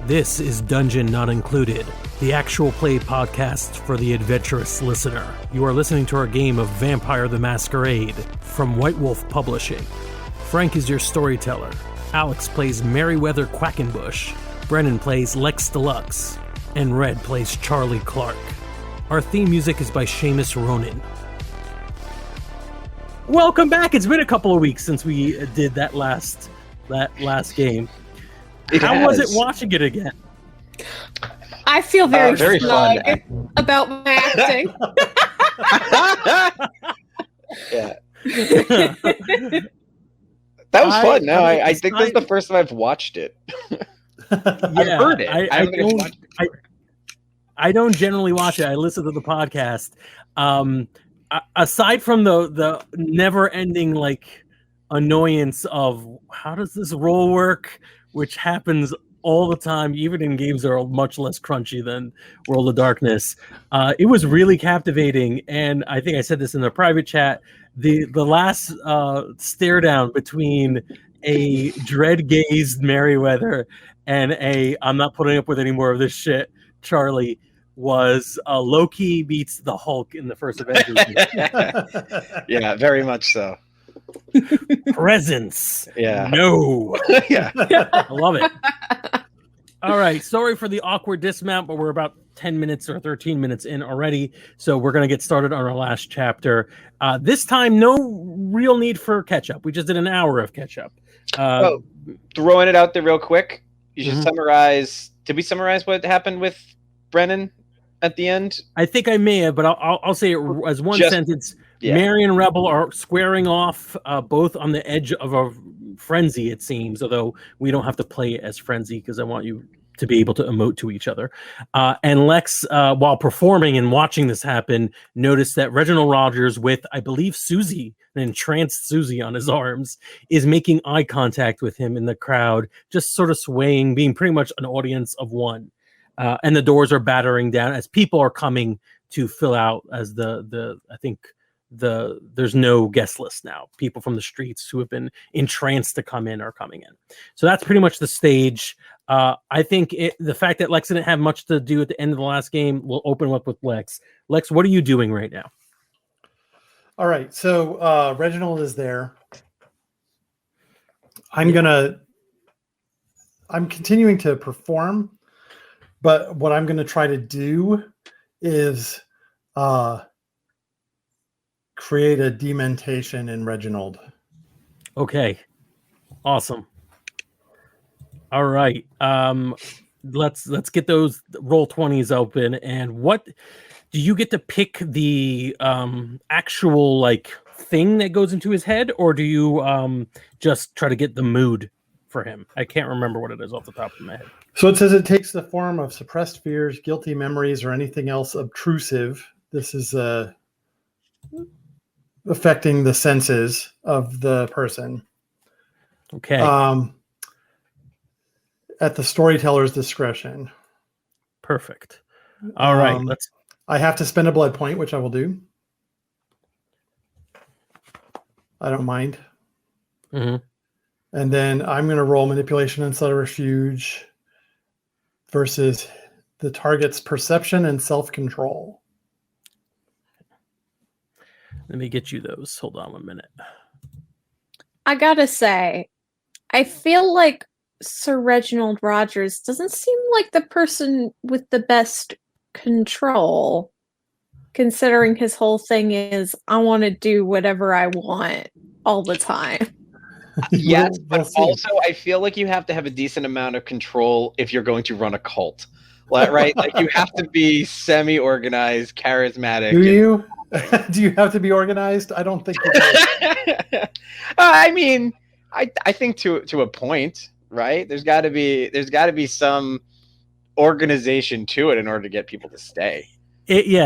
This is Dungeon Not Included, the actual play podcast for the adventurous listener. You are listening to our game of Vampire the Masquerade from White Wolf Publishing. Frank is your storyteller. Alex plays Merryweather Quackenbush. Brennan plays Lex Deluxe. And Red plays Charlie Clark. Our theme music is by Seamus Ronan. Welcome back. It's been a couple of weeks since we did that last game. How was it watching it again? I feel very fun about my acting. Yeah. That was fun. No, I think this is the first time I've watched it. I've heard it. I don't generally watch it. I listen to the podcast. Aside from the never-ending annoyance of how does this roll work, which happens all the time, even in games that are much less crunchy than World of Darkness. It was really captivating, and I think I said this in the private chat. The last stare down between a dread-gazed Merryweather and I'm not putting up with any more of this shit, Charlie, was Loki meets the Hulk in the first Avengers. Yeah, very much so. Presence. Yeah. No. Yeah. I love it. All right. Sorry for the awkward dismount, but we're about 10 minutes or 13 minutes in already. So we're going to get started on our last chapter. This time, no real need for catch up. We just did an hour of catch up. Throwing it out there real quick. You should summarize. Did we summarize what happened with Brennan at the end? I think I may have, but I'll say it as one sentence. Yeah. Mary and Rebel are squaring off, both on the edge of a frenzy, it seems, although we don't have to play it as frenzy because I want you to be able to emote to each other. And Lex, while performing and watching this happen, noticed that Reginald Rogers with, I believe, Susie, an entranced Susie on his arms, is making eye contact with him in the crowd, just sort of swaying, being pretty much an audience of one. And the doors are battering down as people are coming to fill out as there's no guest list now. People from the streets who have been entranced to come in are coming in. So that's pretty much the stage. I think the fact that Lex didn't have much to do at the end of the last game will open up with Lex. Lex, what are you doing right now? All right. So Reginald is there. I'm continuing to perform, but what I'm going to try to do is create a dementation in Reginald. Okay. Awesome. All right. Let's get those roll 20s open. And what do you get to pick the actual thing that goes into his head, or do you just try to get the mood for him? I can't remember what it is off the top of my head. So it says it takes the form of suppressed fears, guilty memories, or anything else obtrusive. This is affecting the senses of the person. Okay. At the storyteller's discretion. Perfect. All right. I have to spend a blood point, which I will do. I don't mind. Mm-hmm. And then I'm going to roll manipulation and subterfuge versus the target's perception and self-control. Let me get you those. Hold on 1 minute. I gotta say, I feel like Sir Reginald Rogers doesn't seem like the person with the best control, considering his whole thing is, I want to do whatever I want all the time. Yes, but also I feel like you have to have a decent amount of control if you're going to run a cult. Right? You have to be semi-organized, charismatic. Do you? Do you have to be organized? I don't think you do. I mean, I think to a point, right? There's got to be some organization to it in order to get people to stay. He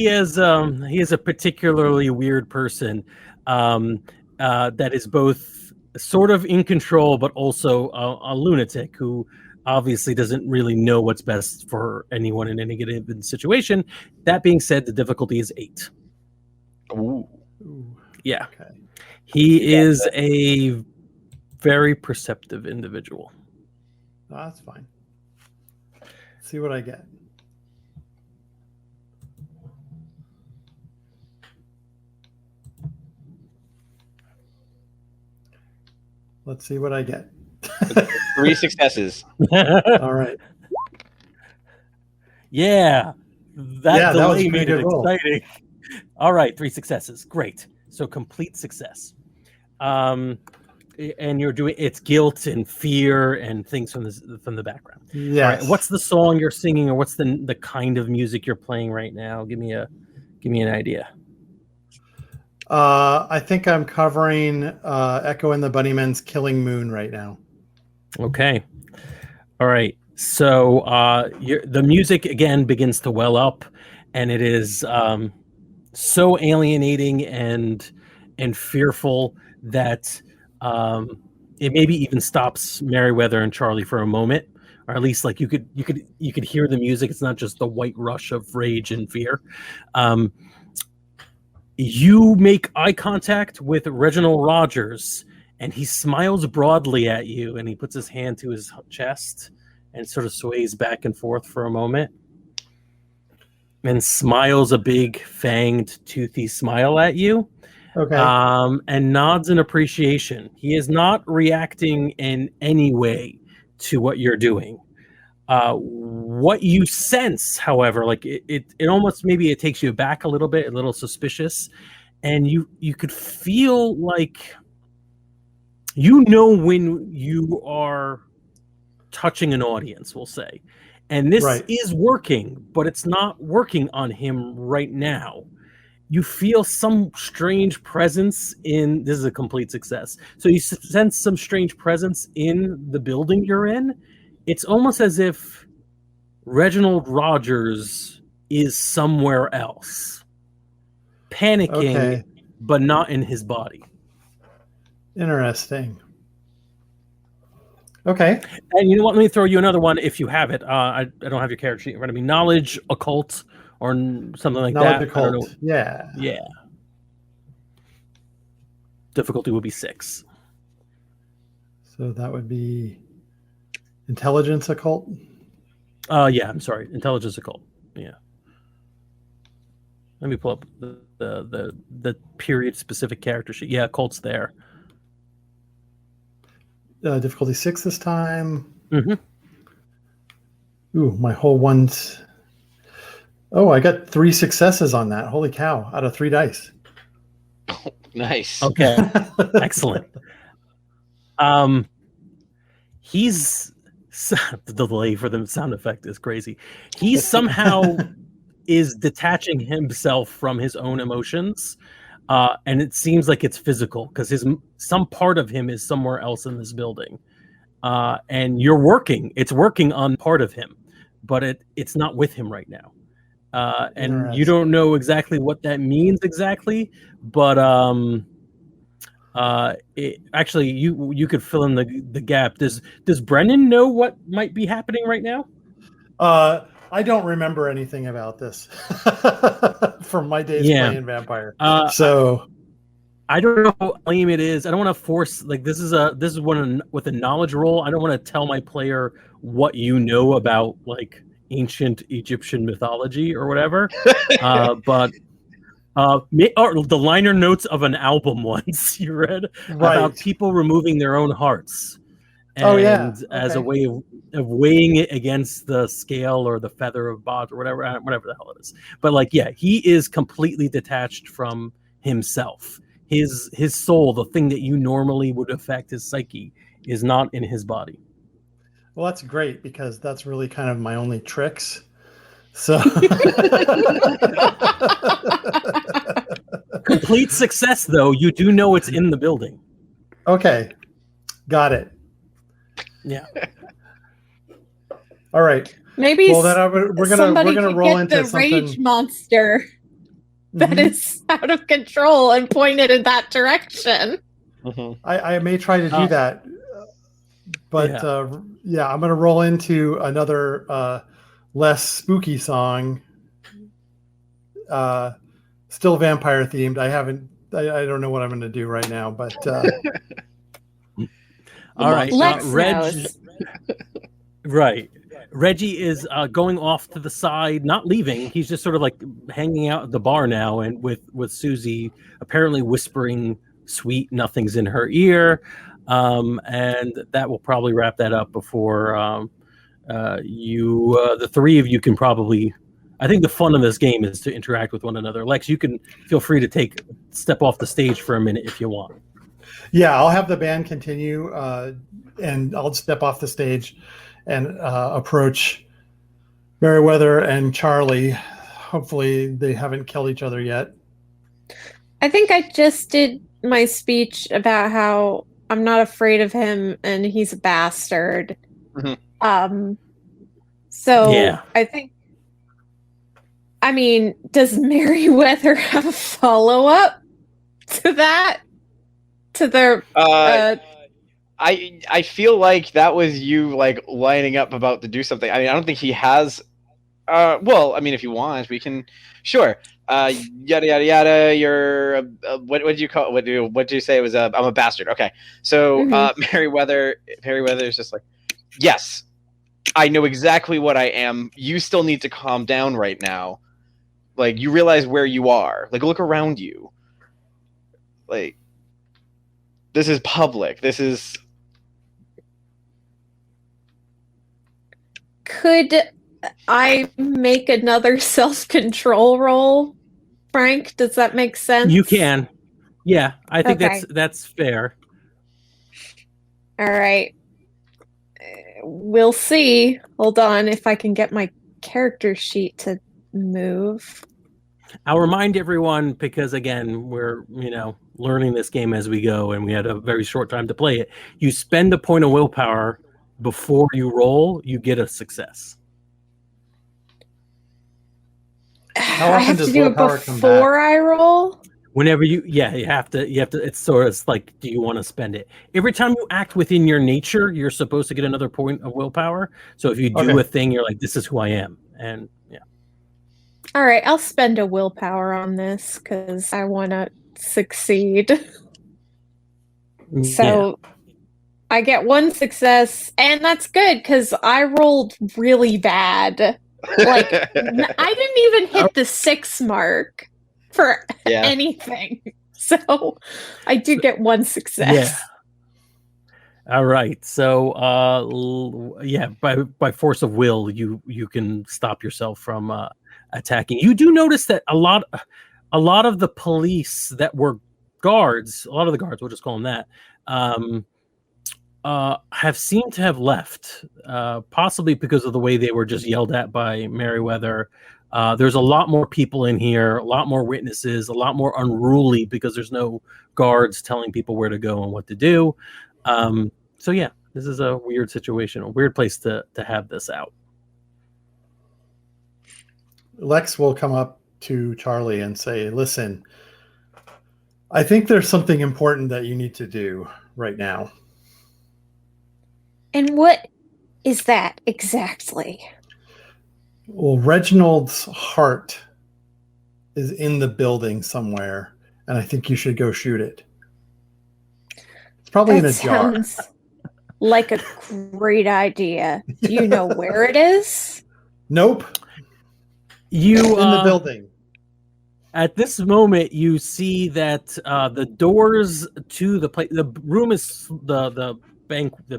is a particularly weird person. that is both sort of in control, but also a lunatic who obviously doesn't really know what's best for anyone in any given situation. That being said, the difficulty is 8. Ooh. Yeah. Okay. He is a very perceptive individual. Oh, that's fine. Let's see what I get. Let's see what I get. 3 successes. All right. Yeah. That was delay a pretty made it good roll. exciting. All right, 3 successes. Great. So complete success. And you're doing it's guilt and fear and things from the background. Yes. All right, what's the song you're singing, or what's the kind of music you're playing right now? Give me an idea. I think I'm covering Echo and the Bunnymen's Killing Moon right now. Okay. All right. So the music again begins to well up, and it is so alienating and fearful that it maybe even stops Merriweather and Charlie for a moment, or at least like you could hear the music. It's not just the white rush of rage and fear. You make eye contact with Reginald Rogers, and he smiles broadly at you, and he puts his hand to his chest and sort of sways back and forth for a moment and smiles a big fanged, toothy smile at you. Okay. And nods in appreciation. He is not reacting in any way to what you're doing. What you sense, however, like it almost maybe it takes you back a little bit, a little suspicious, and you could feel like when you are touching an audience, we'll say, and this is working, but it's not working on him right now. You feel some strange presence in this is a complete success. So you sense some strange presence in the building you're in. It's almost as if Reginald Rogers is somewhere else, panicking, but not in his body. Interesting. Okay. And you know what? Let me throw you another one if you have it. I don't have your character sheet in front of me. Knowledge, occult, or something like that. Knowledge, occult. Yeah. Yeah. Difficulty would be 6. So that would be intelligence occult. Yeah. I'm sorry. Intelligence occult. Yeah. Let me pull up the period specific character sheet. Yeah, occult's there. Difficulty 6 this time. Mm-hmm. Ooh, my whole one's. Oh, I got 3 successes on that. Holy cow! Out of 3 dice. Nice. Okay. Excellent. He's the delay for the sound effect is crazy. He somehow is detaching himself from his own emotions. And it seems like it's physical because some part of him is somewhere else in this building. And it's working on part of him, but it's not with him right now. And you don't know exactly what that means exactly, but actually you could fill in the gap. Does Brennan know what might be happening right now? I don't remember anything about this from my days playing Vampire. So I don't know how lame it is. I don't want to force this is one with a knowledge roll. I don't want to tell my player what you know about like ancient Egyptian mythology or whatever. But or the liner notes of an album once you read about people removing their own hearts. And as a way of weighing it against the scale or the feather of Bod or whatever the hell it is. But he is completely detached from himself. His soul, the thing that you normally would affect his psyche, is not in his body. Well, that's great because that's really kind of my only tricks. So complete success, though. You do know it's in the building. Okay, got it. Yeah. All right. Maybe we're gonna roll into the something. Rage monster that is out of control and point it in that direction. I may try to do that. But I'm going to roll into another less spooky song. Still vampire themed. I don't know what I'm going to do right now, but all right. Lex knows. Right. Reggie is going off to the side, not leaving. He's just sort of like hanging out at the bar now, and with Susie apparently whispering sweet nothings in her ear. And that will probably wrap that up before the three of you can probably. I think the fun of this game is to interact with one another. Lex, you can feel free to step off the stage for a minute if you want. Yeah, I'll have the band continue, and I'll step off the stage and approach Meriwether and Charlie. Hopefully they haven't killed each other yet. I think I just did my speech about how I'm not afraid of him and he's a bastard. Mm-hmm. So yeah. I mean, does Meriwether have a follow-up to that? To their I feel like that was you like lining up about to do something. I mean, I don't think he has. Well, I mean, if you want, we can. Sure. Yada yada yada. You're what did you call? What did you say? It was I'm a bastard. Okay. So Meriwether is just like, yes, I know exactly what I am. You still need to calm down right now. Like, you realize where you are. Like, look around you. Like, this is public. This is. Could I make another self-control roll, Frank? Does that make sense? You can. Yeah, I think that's fair. All right. We'll see. Hold on if I can get my character sheet to move. I'll remind everyone, because again, we're learning this game as we go, and we had a very short time to play it. You spend a point of willpower before you roll, you get a success. How often I have does to do it before I roll? Whenever you have to. It's sort of like, do you want to spend it? Every time you act within your nature, you're supposed to get another point of willpower. So if you do a thing, you're like, this is who I am. And yeah. All right, I'll spend a willpower on this because I want to succeed. So I get one success, and that's good because I rolled really bad. Like, I didn't even hit the 6 mark for anything. So I do get one success. Yeah. All right. So by force of will, you can stop yourself from attacking. You do notice that a lot of the police that were guards, we'll just call them that, have seemed to have left, possibly because of the way they were just yelled at by Meriwether. There's a lot more people in here, a lot more witnesses, a lot more unruly because there's no guards telling people where to go and what to do. So yeah, this is a weird situation, a weird place to have this out. Lex will come up to Charlie and say, listen, I think there's something important that you need to do right now. And what is that exactly? Well, Reginald's heart is in the building somewhere, and I think you should go shoot it. It's probably in a jar. Sounds like a great idea. Do you know where it is? Nope. You in the building. At this moment, you see that the doors to the room is the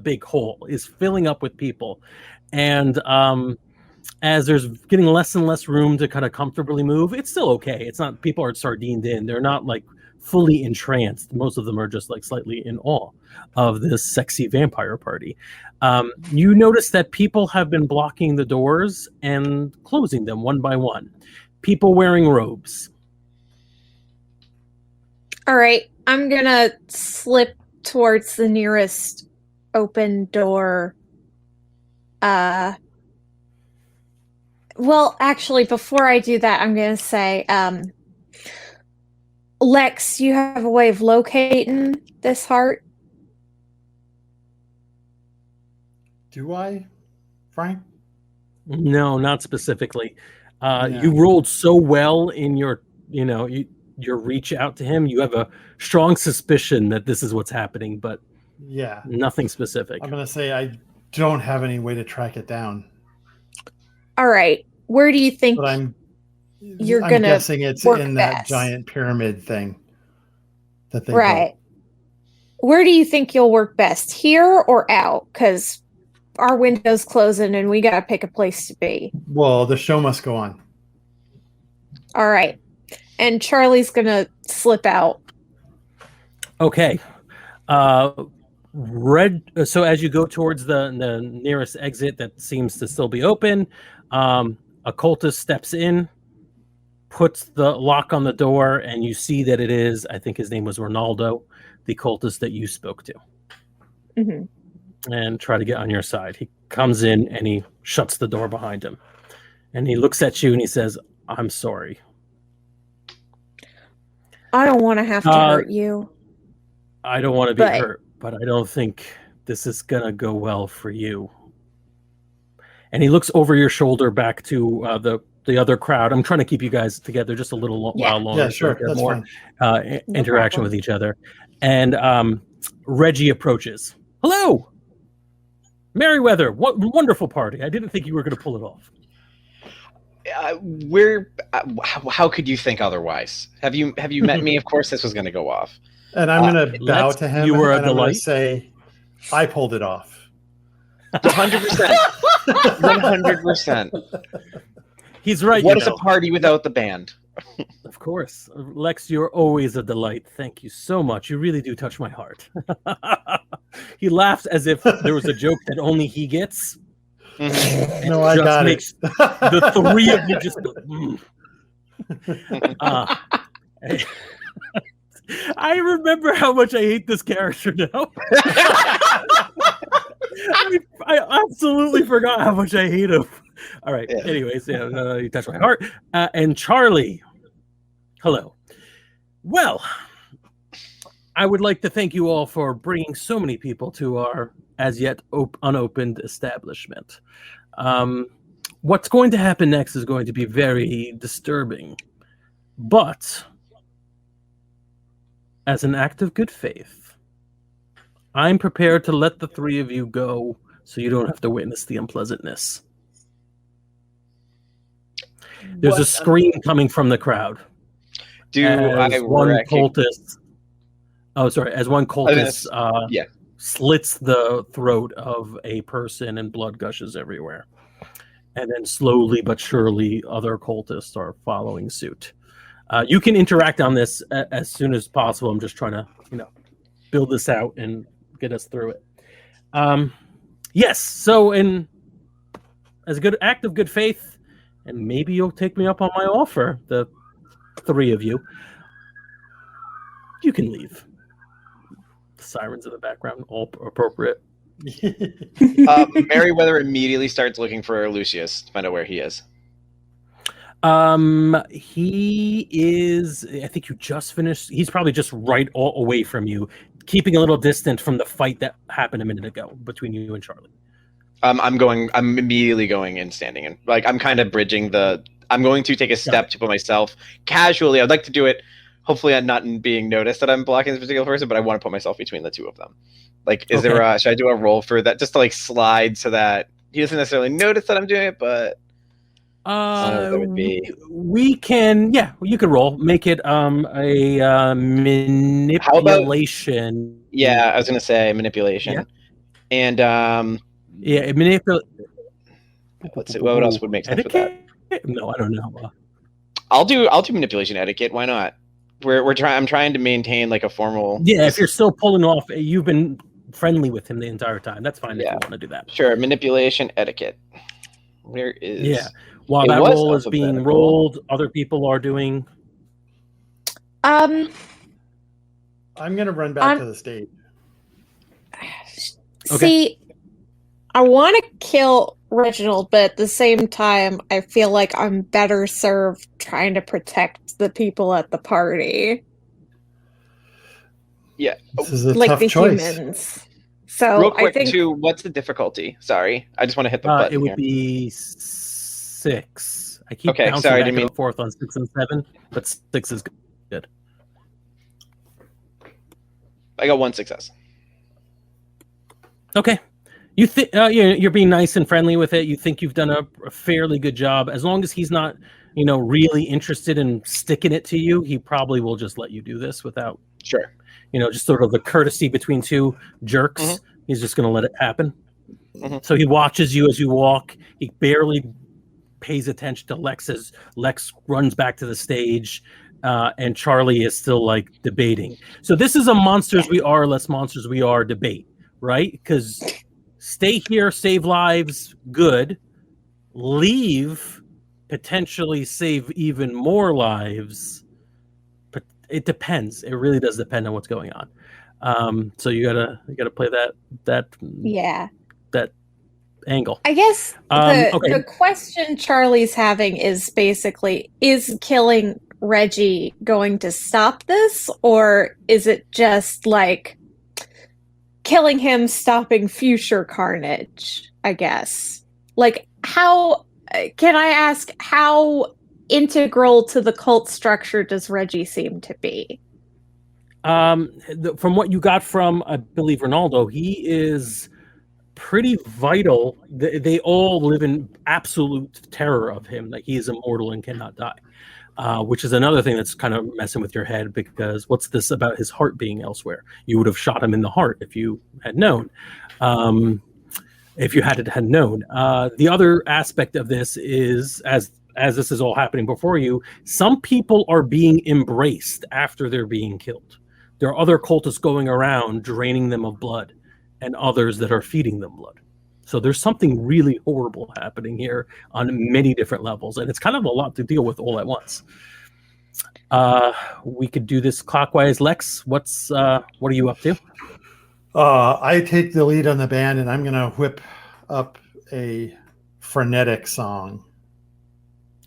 big hall is filling up with people, and as there's getting less and less room to kind of comfortably move, it's still okay. It's not, people aren't sardined in. They're not like fully entranced. Most of them are just like slightly in awe of this sexy vampire party. You notice that people have been blocking the doors and closing them one by one. People wearing robes. All right, I'm gonna slip towards the nearest open door. Well, actually, before I do that, I'm gonna say, Lex, you have a way of locating this heart? Do I, Frank? No, not specifically. Yeah. You rolled so well in your, your reach out to him. You have a strong suspicion that this is what's happening, but yeah, nothing specific. I'm gonna say I don't have any way to track it down. All right. Where do you think But I'm gonna guessing it's work in that best? giant pyramid thing that they Right. built. Where do you think you'll work best? Here or out? Because our window's closing and we gotta pick a place to be. Well, the show must go on. All right. And Charlie's gonna slip out. Okay. So as you go towards the nearest exit that seems to still be open, a cultist steps in, puts the lock on the door, and you see that it is, I think his name was Ronaldo, the cultist that you spoke to. Mm-hmm. And try to get on your side. He comes in and he shuts the door behind him. And he looks at you and he says, "I'm sorry. I don't want to have to hurt you. I don't want to be hurt, but I don't think this is going to go well for you." And he looks over your shoulder back to the other crowd. I'm trying to keep you guys together just a little while longer. Yeah, sure. So That's more fine. interaction with each other. And Reggie approaches. "Hello, Merriweather. What wonderful party. I didn't think you were going to pull it off." How could you think otherwise? Have you met me? Of course this was going to go off. And I'm going to bow to him. You were a and I'm delight. going to say, I pulled it off. 100%. 100%. He's right. What is a party without the band? Of course. Lex, you're always a delight. Thank you so much. You really do touch my heart. He laughs as if there was a joke that only he gets. Mm-hmm. No, I got it. The three of you just go, I remember how much I hate this character now. I absolutely forgot how much I hate him. All right. Yeah. Anyways, you touch my heart. And Charlie, hello. Well, I would like to thank you all for bringing so many people to our as yet unopened establishment. What's going to happen next is going to be very disturbing, but as an act of good faith, I'm prepared to let the three of you go so you don't have to witness the unpleasantness. There's a scream coming from the crowd. As one cultist slits the throat of a person and blood gushes everywhere. And then slowly but surely other cultists are following suit. You can interact on this as soon as possible. I'm just trying to, build this out and get us through it. Yes. So as a good act of good faith, and maybe you'll take me up on my offer, the three of you, you can leave. The sirens in the background, all appropriate. Merriweather immediately starts looking for Lucius to find out where he is. He is, I think you just finished. He's probably just right away from you, keeping a little distant from the fight that happened a minute ago between you and Charlie. I'm immediately going and standing in. Like, I'm kind of bridging I'm going to take a step to put myself casually. I'd like to do it. Hopefully I'm not being noticed that I'm blocking this particular person, but I want to put myself between the two of them. Like, there should I do a roll for that just to slide so that he doesn't necessarily notice that I'm doing it, but that would be. We can, you could roll. Make it a manipulation. I was gonna say manipulation. Yeah. And let's see, what else would make sense with that? No, I don't know. I'll do manipulation etiquette. Why not? I'm trying to maintain a formal. Yeah, if you're still pulling off, you've been friendly with him the entire time. That's fine if you want to do that. Sure, manipulation etiquette. Where is? Yeah, while that roll is being rolled, other people are doing. I'm gonna run back to the stage. See, I want to kill Reginald, but at the same time, I feel like I'm better served trying to protect the people at the party. Yeah. This is a like tough the choice. humans. So Real quick, I think too, what's the difficulty? Sorry. I just want to hit the button it would here. be 6. I keep Okay, bouncing sorry, back didn't mean- and forth on 6 and 7, but 6 is good. I got 1 success. Okay. You think you're being nice and friendly with it. You think you've done a fairly good job. As long as he's not, really interested in sticking it to you, he probably will just let you do this without, Sure. just sort of the courtesy between two jerks. Mhm. He's just going to let it happen. Mhm. So he watches you as you walk. He barely pays attention to Lex as Lex runs back to the stage, and Charlie is still like debating. So this is a monsters we are, less monsters we are debate, right? Because stay here, save lives, good. Leave, potentially save even more lives. But it depends. It really does depend on what's going on. So you gotta play that angle. I guess Okay. the question Charlie's having is basically, is killing Reggie going to stop this, or is it just like killing him stopping future carnage, I guess? Like, how can I ask, how integral to the cult structure does Reggie seem to be? From what you got from, I believe, Ronaldo, he is pretty vital. They all live in absolute terror of him, that he is immortal and cannot die, which is another thing that's kind of messing with your head, because what's this about his heart being elsewhere? You would have shot him in the heart if you had known. If you had known. The other aspect of this is, as this is all happening before you, some people are being embraced after they're being killed. There are other cultists going around draining them of blood, and others that are feeding them blood. So there's something really horrible happening here on many different levels, and it's kind of a lot to deal with all at once. We could do this clockwise. Lex, what are you up to? I take the lead on the band, and I'm going to whip up a frenetic song.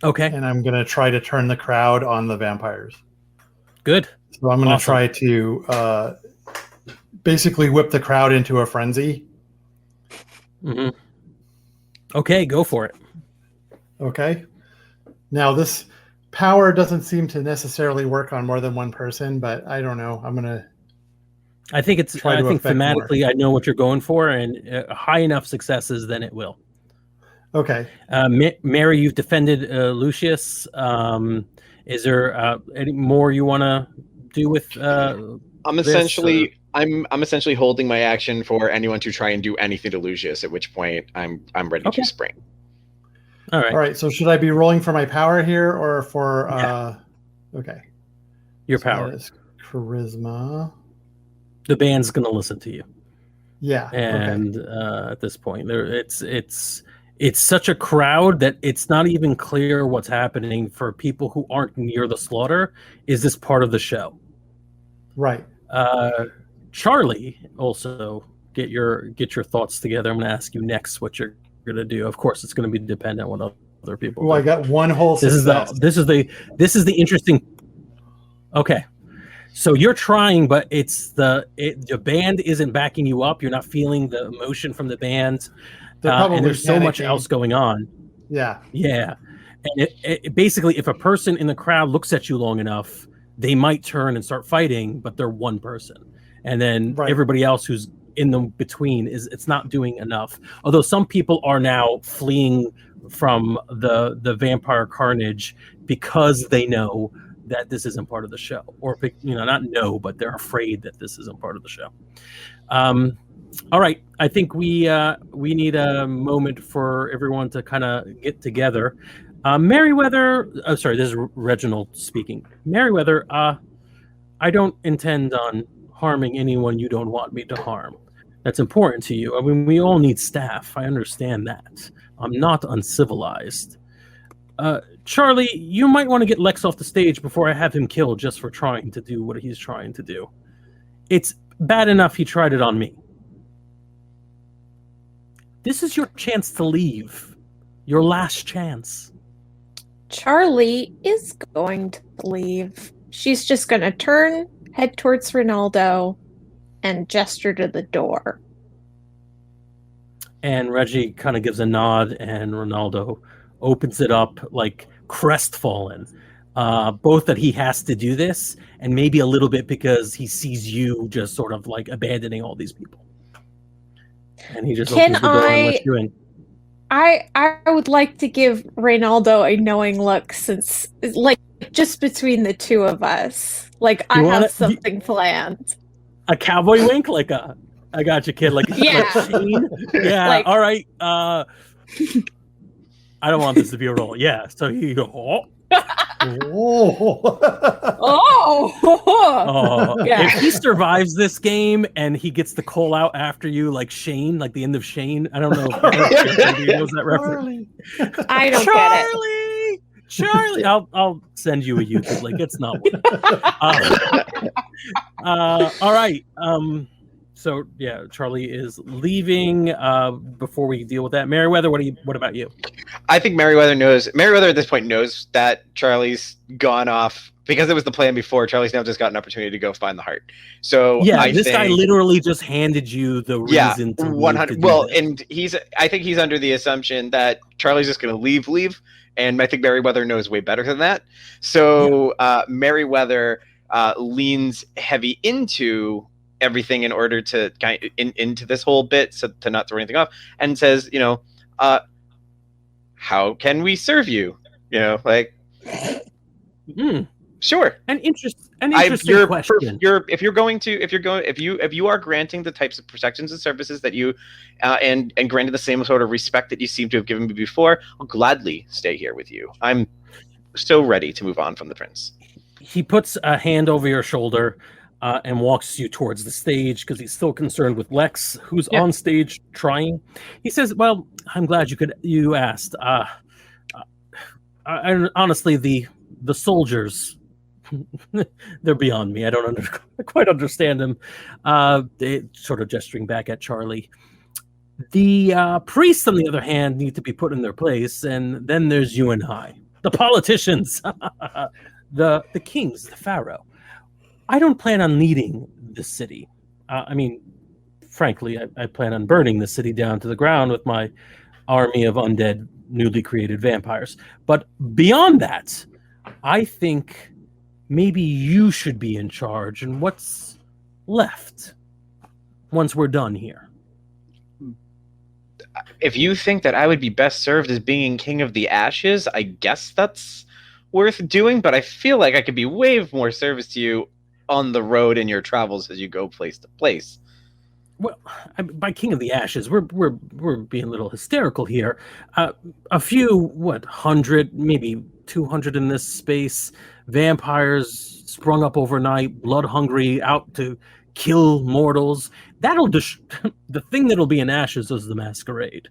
Okay. And I'm going to try to turn the crowd on the vampires. Good. So I'm going to try to basically whip the crowd into a frenzy. Mm-hmm. Okay, go for it. Okay. Now, this power doesn't seem to necessarily work on more than one person, but I don't know. I think thematically more. I know what you're going for, and high enough successes, then it will. Okay. Mary, you've defended Lucius. Is there any more you want to do with I'm essentially holding my action for anyone to try and do anything to Lucius, at which point I'm ready to spring. All right. So should I be rolling for my power here, or for okay. Your power. That is charisma. The band's going to listen to you. Yeah. And at this point, it's such a crowd that it's not even clear what's happening for people who aren't near the slaughter. Is this part of the show? Right. Charlie, also get your thoughts together. I'm going to ask you next what you're going to do. Of course, it's going to be dependent on what other people. I got one whole success. This is the interesting. Okay. So you're trying, but the band isn't backing you up. You're not feeling the emotion from the band. And there's so much else going on. Yeah. Yeah. And it basically, if a person in the crowd looks at you long enough, they might turn and start fighting, but they're one person. And then everybody else who's in the between it's not doing enough. Although some people are now fleeing from the vampire carnage because they know that this isn't part of the show, or not know, but they're afraid that this isn't part of the show. All right, I think we need a moment for everyone to kind of get together. Merriweather, this is Reginald speaking. Merriweather, I don't intend on harming anyone you don't want me to harm. That's important to you. I mean, we all need staff. I understand that. I'm not uncivilized. Charlie, you might want to get Lex off the stage before I have him killed just for trying to do what he's trying to do. It's bad enough he tried it on me. This is your chance to leave. Your last chance. Charlie is going to leave. She's just going to head towards Ronaldo, and gesture to the door. And Reggie kind of gives a nod, and Ronaldo opens it up like crestfallen. Both that he has to do this, and maybe a little bit because he sees you just sort of like abandoning all these people. And he just opens the door and lets you in. I would like to give Reynaldo a knowing look, since like just between the two of us, like I have something planned. A cowboy wink, like I got you, kid. Like yeah, yeah. Like, all right. I don't want this to be a roll. Yeah. So you go. Oh. Yeah. If he survives this game and he gets the call out after you, like Shane, like the end of Shane, I don't know if anybody knows that reference. I don't get it. Charlie, I'll send you a YouTube link. It's not one. All right. So yeah, Charlie is leaving. Before we deal with that, Merriweather, what about you? I think Merriweather at this point knows that Charlie's gone off because it was the plan before. Charlie's now just got an opportunity to go find the heart. So yeah, this guy literally just handed you the reason to 100. Well, and I think he's under the assumption that Charlie's just going to leave, and I think Merriweather knows way better than that. So Merriweather leans heavy into everything in order to into this whole bit, so to not throw anything off, and says, how can we serve you? Like, sure. An interesting question. If you are granting the types of protections and services that you and granted the same sort of respect that you seem to have given me before, I'll gladly stay here with you. I'm so ready to move on from the prince. He puts a hand over your shoulder and walks you towards the stage because he's still concerned with Lex, who's on stage trying. He says, "Well, I'm glad you asked. Honestly, the soldiers, they're beyond me. I don't quite understand them." They sort of gesturing back at Charlie. The priests, on the other hand, need to be put in their place, and then there's you and I, the politicians, the kings, the pharaoh. I don't plan on leading the city. Frankly, I plan on burning the city down to the ground with my army of undead, newly created vampires. But beyond that, I think maybe you should be in charge. And what's left once we're done here? If you think that I would be best served as being King of the Ashes, I guess that's worth doing. But I feel like I could be way more service to you on the road in your travels as you go place to place. Well, by King of the Ashes, we're being a little hysterical here. A few, 100, maybe 200 in this space, vampires sprung up overnight, blood hungry, out to kill mortals. The thing that'll be in ashes is the masquerade.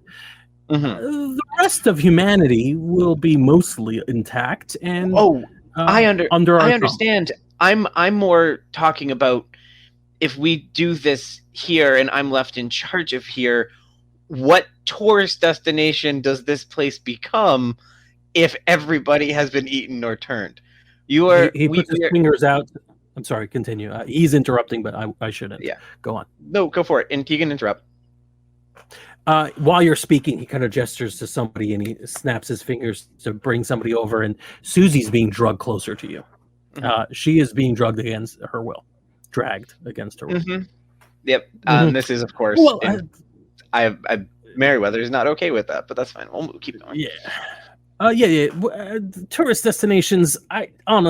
The rest of humanity will be mostly intact and I understand. I'm more talking about if we do this here and I'm left in charge of here, what tourist destination does this place become if everybody has been eaten or turned? He puts his fingers out. I'm sorry, continue. He's interrupting, but I shouldn't. Yeah. Go on. No, go for it. And he can interrupt. While you're speaking, he kind of gestures to somebody and he snaps his fingers to bring somebody over, and Susie's being dragged closer to you. She is being dragged against her will. Yep. This is, of course, Merriweather is not okay with that, but that's fine. We'll keep going. Yeah. Tourist destinations. I don't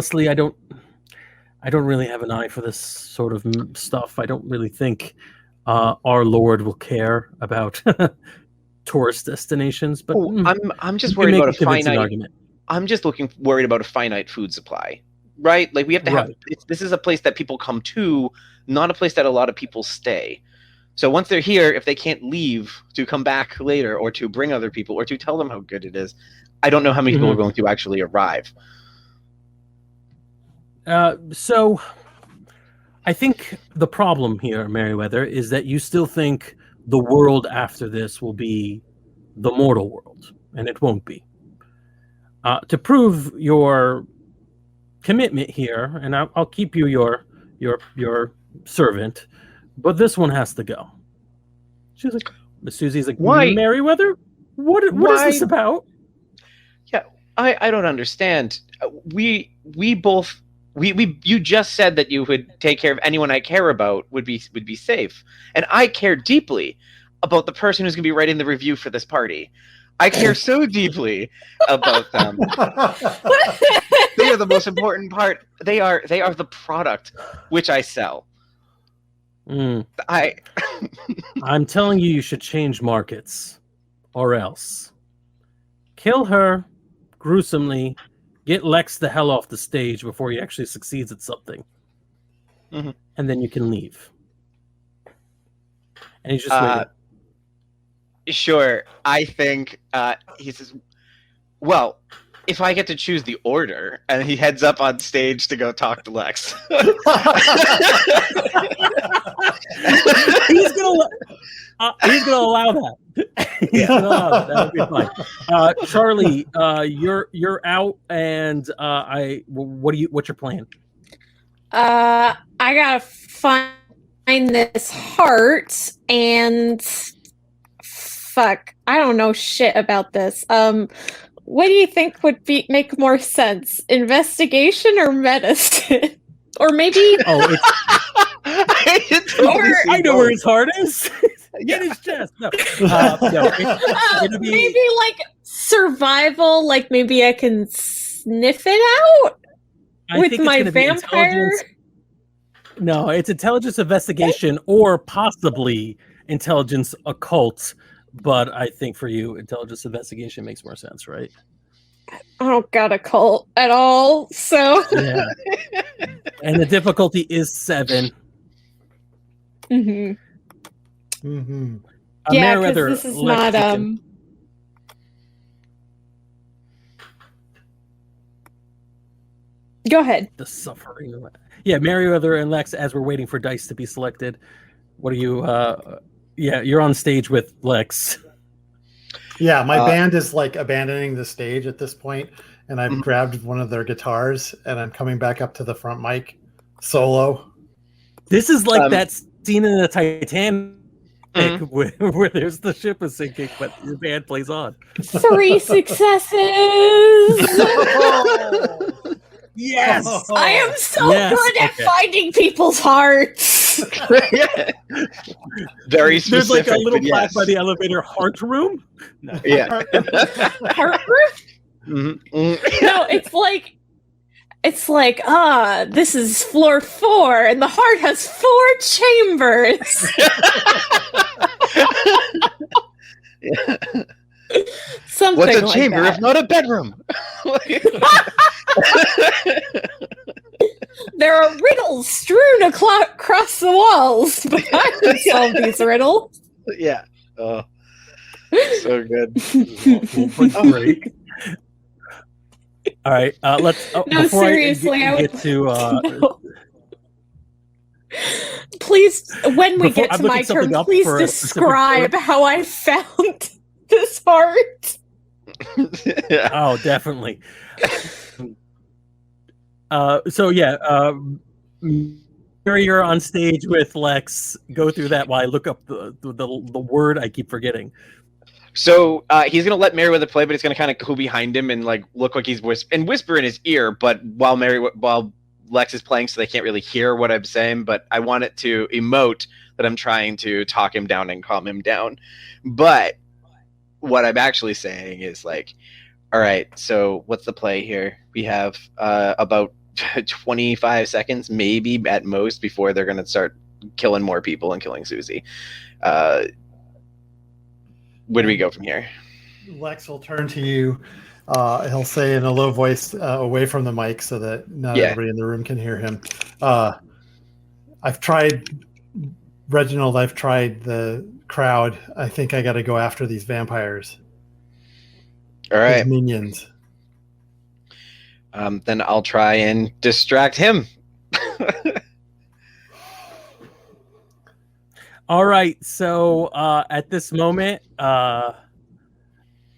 really have an eye for this sort of stuff. I don't really think our Lord will care about tourist destinations. But I'm just worried about a finite argument. I'm just worried about a finite food supply. Right? Like we have to have this is a place that people come to, not a place that a lot of people stay. So once they're here, if they can't leave to come back later or to bring other people or to tell them how good it is, I don't know how many people are going to actually arrive. So I think the problem here, Merriweather, is that you still think the world after this will be the mortal world, and it won't be. To prove your commitment here, and I'll keep you your servant, but this one has to go. She's like, Miss Susie's like, Why? Merriweather? What is this about? Yeah, I don't understand. You just said that you would take care of anyone I care about would be safe, and I care deeply about the person who's going to be writing the review for this party. I care so deeply about them. They are the most important part. They are the product which I sell. I'm telling you should change markets, or else kill her gruesomely. Get Lex the hell off the stage before he actually succeeds at something, and then you can leave. And he's just waiting. Sure, I think he says, well, if I get to choose the order, and he heads up on stage to go talk to Lex. He's gonna allow that. He's gonna allow that. That would be fine. Charlie, you're out, and what's your plan? I gotta find this heart, and fuck, I don't know shit about this. What do you think would make more sense? Investigation or medicine? Or maybe I know where his heart is. Get his chest. No, it'll be maybe like survival. Like maybe I can sniff it out with my vampire. No, it's intelligence investigation or possibly intelligence occult. But I think for you, intelligence investigation makes more sense, right? I don't got occult at all, so yeah. And the difficulty is 7. Yeah, because this is not Go ahead. The suffering. Yeah, Merriweather and Lex, as we're waiting for dice to be selected. What are you? Yeah, you're on stage with Lex. Yeah, my band is like abandoning the stage at this point, and I've grabbed one of their guitars, and I'm coming back up to the front mic solo. This is like that scene in the Titanic where there's the ship is sinking, but your band plays on. 3 successes! Yes! I am so good at finding people's hearts! Very specific. There's like a little plaque by the elevator, heart room? No. Yeah. Heart room? No, it's like, this is floor 4, and the heart has 4 chambers. Something What's a like chamber that. if not a bedroom? There are riddles strewn across the walls, but I can solve these riddles. Yeah. Oh, so good. Great. All right, let's. No, seriously, I would get to. No. Please, when we get to my turn, please describe how I found this heart. Yeah. Oh, definitely. So yeah, you're on stage with Lex. Go through that while I look up the word I keep forgetting. So he's gonna let Merriweather play, but he's gonna kind of go behind him and like look like he's whisper in his ear. But while Lex is playing, so they can't really hear what I'm saying. But I want it to emote that I'm trying to talk him down and calm him down. But what I'm actually saying is like, all right, so what's the play here? We have about 25 seconds, maybe at most, before they're gonna start killing more people and killing Susie. Where do we go from here? Lex will turn to you. He'll say in a low voice away from the mic so that not everybody in the room can hear him. I've tried, Reginald, I've tried the crowd. I think I got to go after these vampires. All right. These minions. Then I'll try and distract him. All right, so at this moment,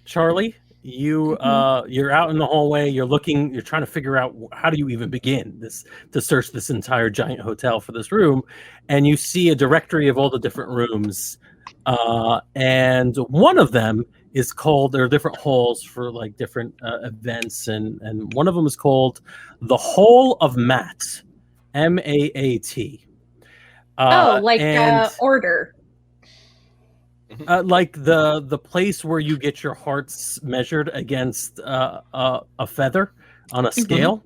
Charlie, you're out in the hallway. You're trying to figure out how do you even begin to search this entire giant hotel for this room, and you see a directory of all the different rooms, and one of them is called. There are different halls for like different events, and one of them is called the Hall of Maat, MAAT. Order. Like the place where you get your hearts measured against a feather on a scale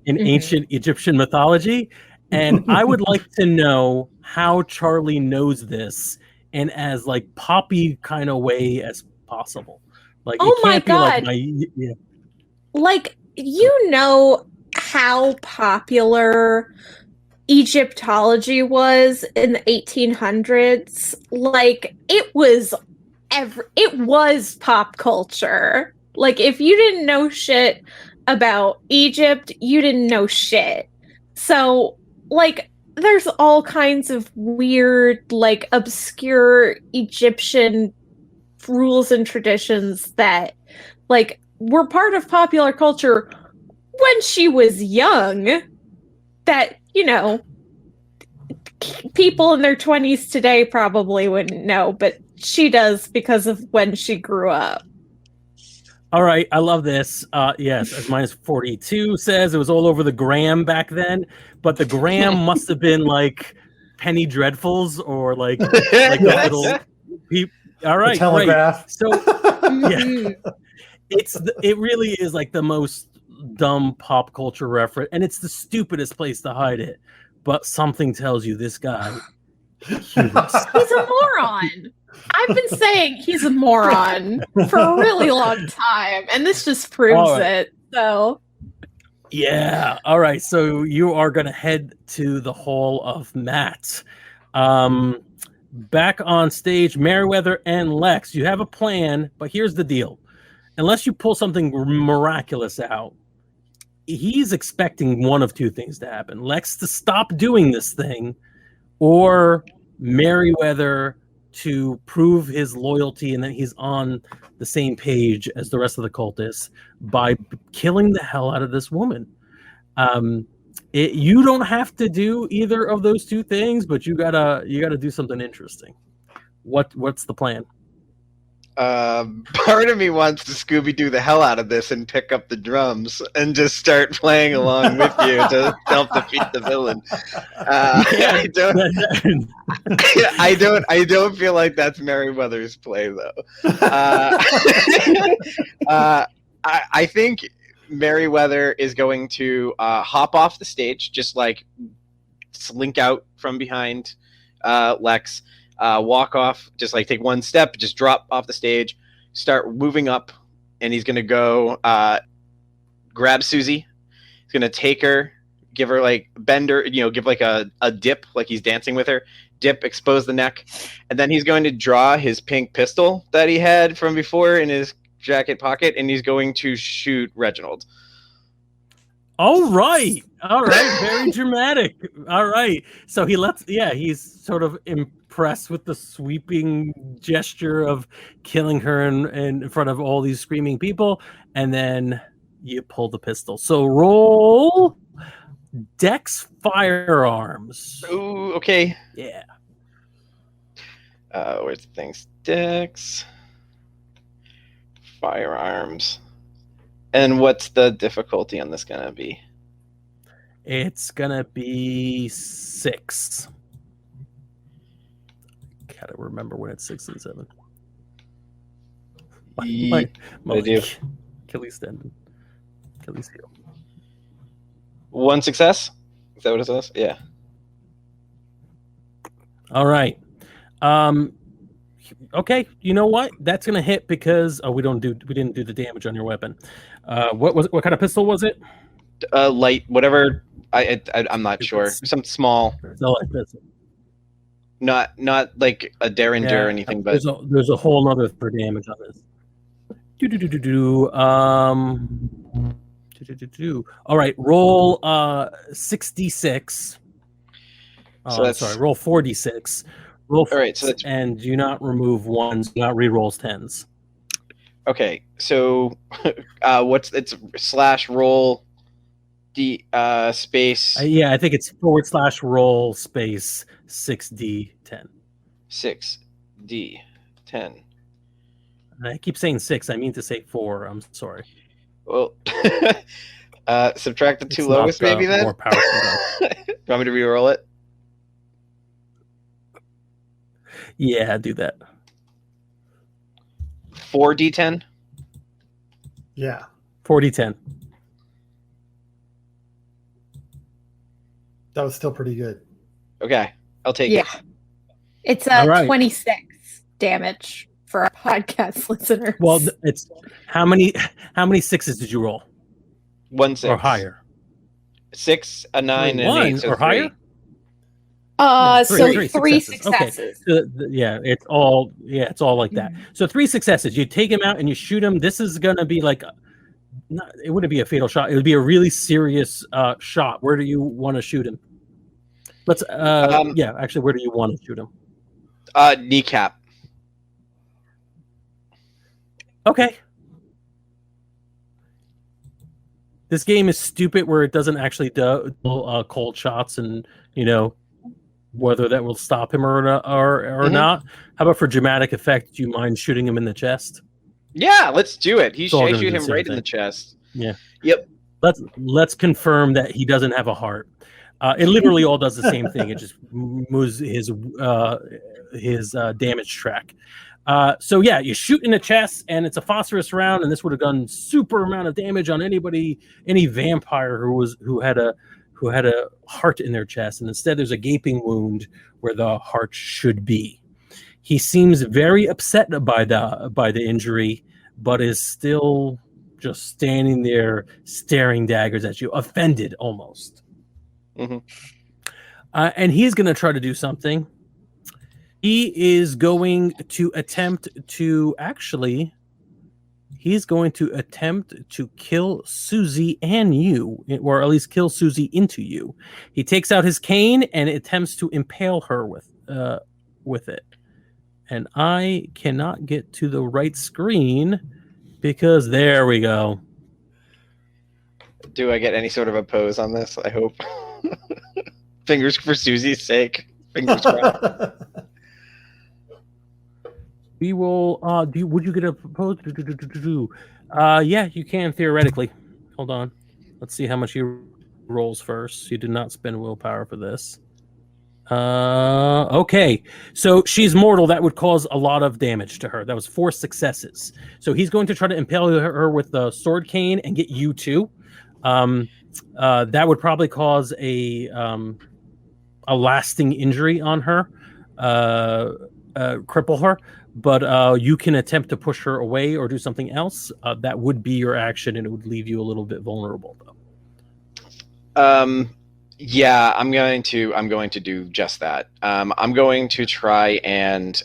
in ancient Egyptian mythology. And I would like to know how Charlie knows this in as like poppy kind of way as possible. Like, oh it can't my God. be like Like, you know how popular Egyptology was in the 1800s. Like, it was pop culture. Like, if you didn't know shit about Egypt, you didn't know shit. So, like, there's all kinds of weird, like, obscure Egyptian rules and traditions that, like, were part of popular culture when she was young that, you know, people in their 20s today probably wouldn't know, but she does because of when she grew up. All right, I love this. Yes, as -42 says, it was all over the gram back then, but the gram must have been like penny dreadfuls or like Yes. little all right, the telegraph. Great. So yeah, it really is like the most dumb pop culture reference, and it's the stupidest place to hide it. But something tells you this guy, he's a moron. I've been saying he's a moron for a really long time, and this just proves it. So, yeah. All right. So you are going to head to the Hall of Maat. Back on stage, Meriwether and Lex. You have a plan, but here's the deal: unless you pull something miraculous out, he's expecting one of two things to happen: Lex to stop doing this thing, or Meriwether to prove his loyalty and that he's on the same page as the rest of the cultists by killing the hell out of this woman. You don't have to do either of those two things, but you gotta do something interesting. What's the plan? Part of me wants to Scooby-Doo the hell out of this and pick up the drums and just start playing along with you to help defeat the villain. I don't feel like that's Meriwether's play though. I think Meriwether is going to hop off the stage, just like slink out from behind Lex. Walk off, just like take one step, just drop off the stage, start moving up, and he's gonna go grab Susie. He's gonna take her, give her like bend her, give like a dip, like he's dancing with her, dip, expose the neck, and then he's going to draw his pink pistol that he had from before in his jacket pocket, and he's going to shoot Reginald. All right, very dramatic. All right, so he's sort of impressed with the sweeping gesture of killing her in front of all these screaming people, and then you pull the pistol. So roll Dex Firearms. Ooh, okay. Yeah. Where's the things? Dex Firearms. And what's the difficulty on this gonna be? It's gonna be 6. Gotta remember when it's 6 and 7. My Achilles tendon. Achilles heel. One success? Is that what it says? Yeah. All right. Okay, you know what? That's gonna hit because we didn't do the damage on your weapon. What kind of pistol was it? Light, whatever. I'm not sure. Some small. Light pistol. Not like a Derringer or anything, but there's a whole other for damage on this. All right, roll 66. Roll 46. Roll. All right, so and do not remove ones. Do not re-rolls 10s. Okay, so it's /roll D space Yeah, I think it's /roll space 6D10. 6D10. I keep saying 6. I mean to say 4. I'm sorry. Well, subtract the two It's lowest, not, maybe then. More powerful. You want me to re-roll it? Yeah, do that. 4D10. Yeah. 4D10. That was still pretty good. Okay, I'll take it. It's All right. 26 damage for our podcast listeners. Well, it's how many 6s did you roll? 1 6 or higher. 6, a 9, and an 8. So or 3. higher. So three successes. Okay. Yeah, it's all like that. So 3 successes. You take him out and you shoot him. This is gonna be like, it wouldn't be a fatal shot. It would be a really serious shot. Where do you want to shoot him? Let's actually, where do you want to shoot him? Kneecap. Okay. This game is stupid where it doesn't actually do cold shots, and whether that will stop him or not. How about for dramatic effect? Do you mind shooting him in the chest? Yeah, let's do it. I shoot him right in the chest. Yeah. Yep. Let's confirm that he doesn't have a heart. It literally all does the same thing. It just moves his damage track. So yeah, you shoot in the chest, and it's a phosphorus round, and this would have done super amount of damage on any vampire who had a heart in their chest, and instead there's a gaping wound where the heart should be. He seems very upset by the injury, but is still just standing there staring daggers at you, offended almost. Mm-hmm. And he's going to try to do something. He is going to attempt to kill Susie and you, or at least kill Susie into you. He takes out his cane and attempts to impale her with it. And I cannot get to the right screen because there we go. Do I get any sort of a pose on this? I hope. Fingers for Susie's sake. Fingers crossed. We will. Would you get a pose? Yeah, you can theoretically. Hold on. Let's see how much he rolls first. You did not spend willpower for this. Okay. So she's mortal. That would cause a lot of damage to her. That was 4 successes. So he's going to try to impale her with the sword cane and get you too. That would probably cause a lasting injury on her, cripple her. But you can attempt to push her away or do something else. That would be your action, and it would leave you a little bit vulnerable, though. Yeah, I'm going to do just that. I'm going to try and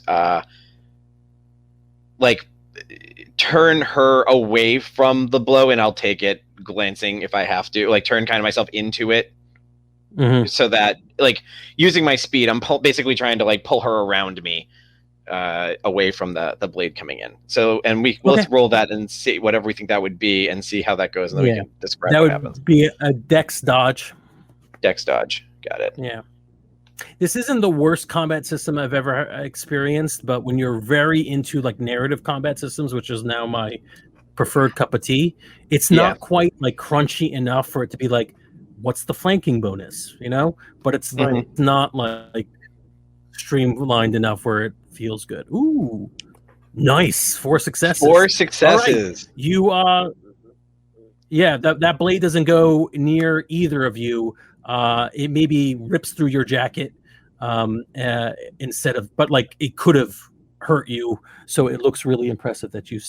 turn her away from the blow, and I'll take it glancing if I have to, turn kind of myself into it. Mm-hmm. So that, using my speed, I'm basically trying to pull her around me, away from the blade coming in. So, and let's roll that and see whatever we think that would be, and see how that goes, and then we can describe what happens. That would be a dex dodge. Dex dodge. Got it. Yeah. This isn't the worst combat system I've ever experienced, but when you're very into narrative combat systems, which is now my preferred cup of tea, it's not quite crunchy enough for it to be what's the flanking bonus, But it's not streamlined enough where it feels good. Ooh, nice. 4 successes. 4 successes. Right. You that blade doesn't go near either of you. It maybe rips through your jacket instead of, but it could have hurt you. So it looks really impressive that you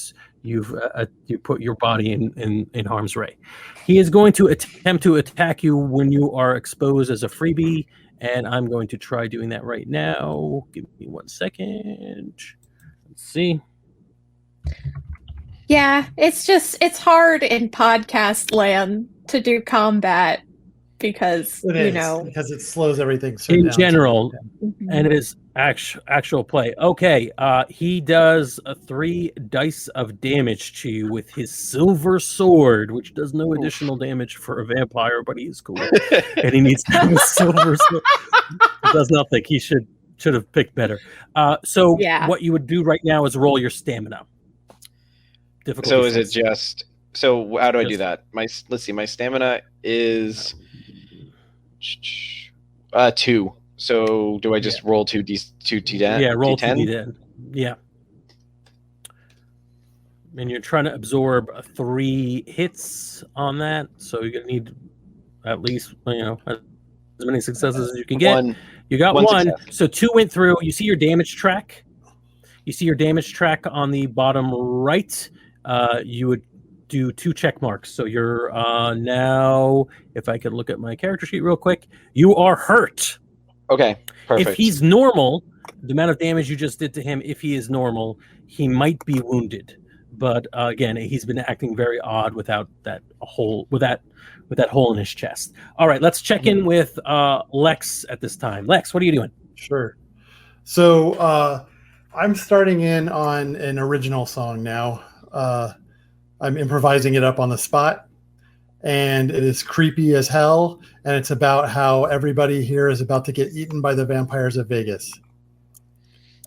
put your body in harm's way. He is going to attempt to attack you when you are exposed as a freebie, and I'm going to try doing that right now. Give me 1 second. Let's see. Yeah, it's hard in podcast land to do combat because because it slows everything in general, and it is Actual play. Okay. He does 3 dice of damage to you with his silver sword, which does no additional damage for a vampire, but he is cool. And he needs to have a silver sword. It does nothing. He should have picked better. So what you would do right now is roll your stamina. So is it just? So how do I do that? Let's see. My stamina is 2. So do I just roll 2d10? Yeah, roll D10? 2d10. Yeah. And you're trying to absorb 3 hits on that, so you're gonna need at least as many successes as you can get. You got one. So 2 went through. You see your damage track. You see your damage track on the bottom right. You would do 2 check marks. So you're now, if I could look at my character sheet real quick, you are hurt. Okay, perfect. If he's normal, the amount of damage you just did to him, if he is normal, he might be wounded. But again, he's been acting very odd without that hole, with that hole in his chest. All right, let's check in with Lex at this time. Lex, what are you doing? Sure. So I'm starting in on an original song now. I'm improvising it up on the spot, and it is creepy as hell, and it's about how everybody here is about to get eaten by the vampires of Vegas.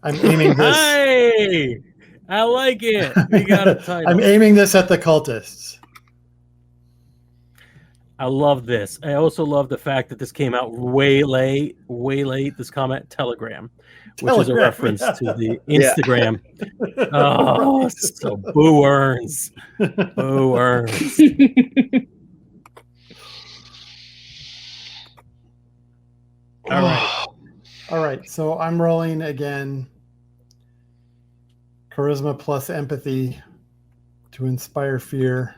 I'm aiming this. Hey, I like it. We got a title. I'm aiming this at the cultists. I love this. I also love the fact that this came out way late. This comment Telegram, which is a reference to the Instagram. Oh, so boo earns. Boo earns. All right. So I'm rolling again. Charisma plus empathy to inspire fear.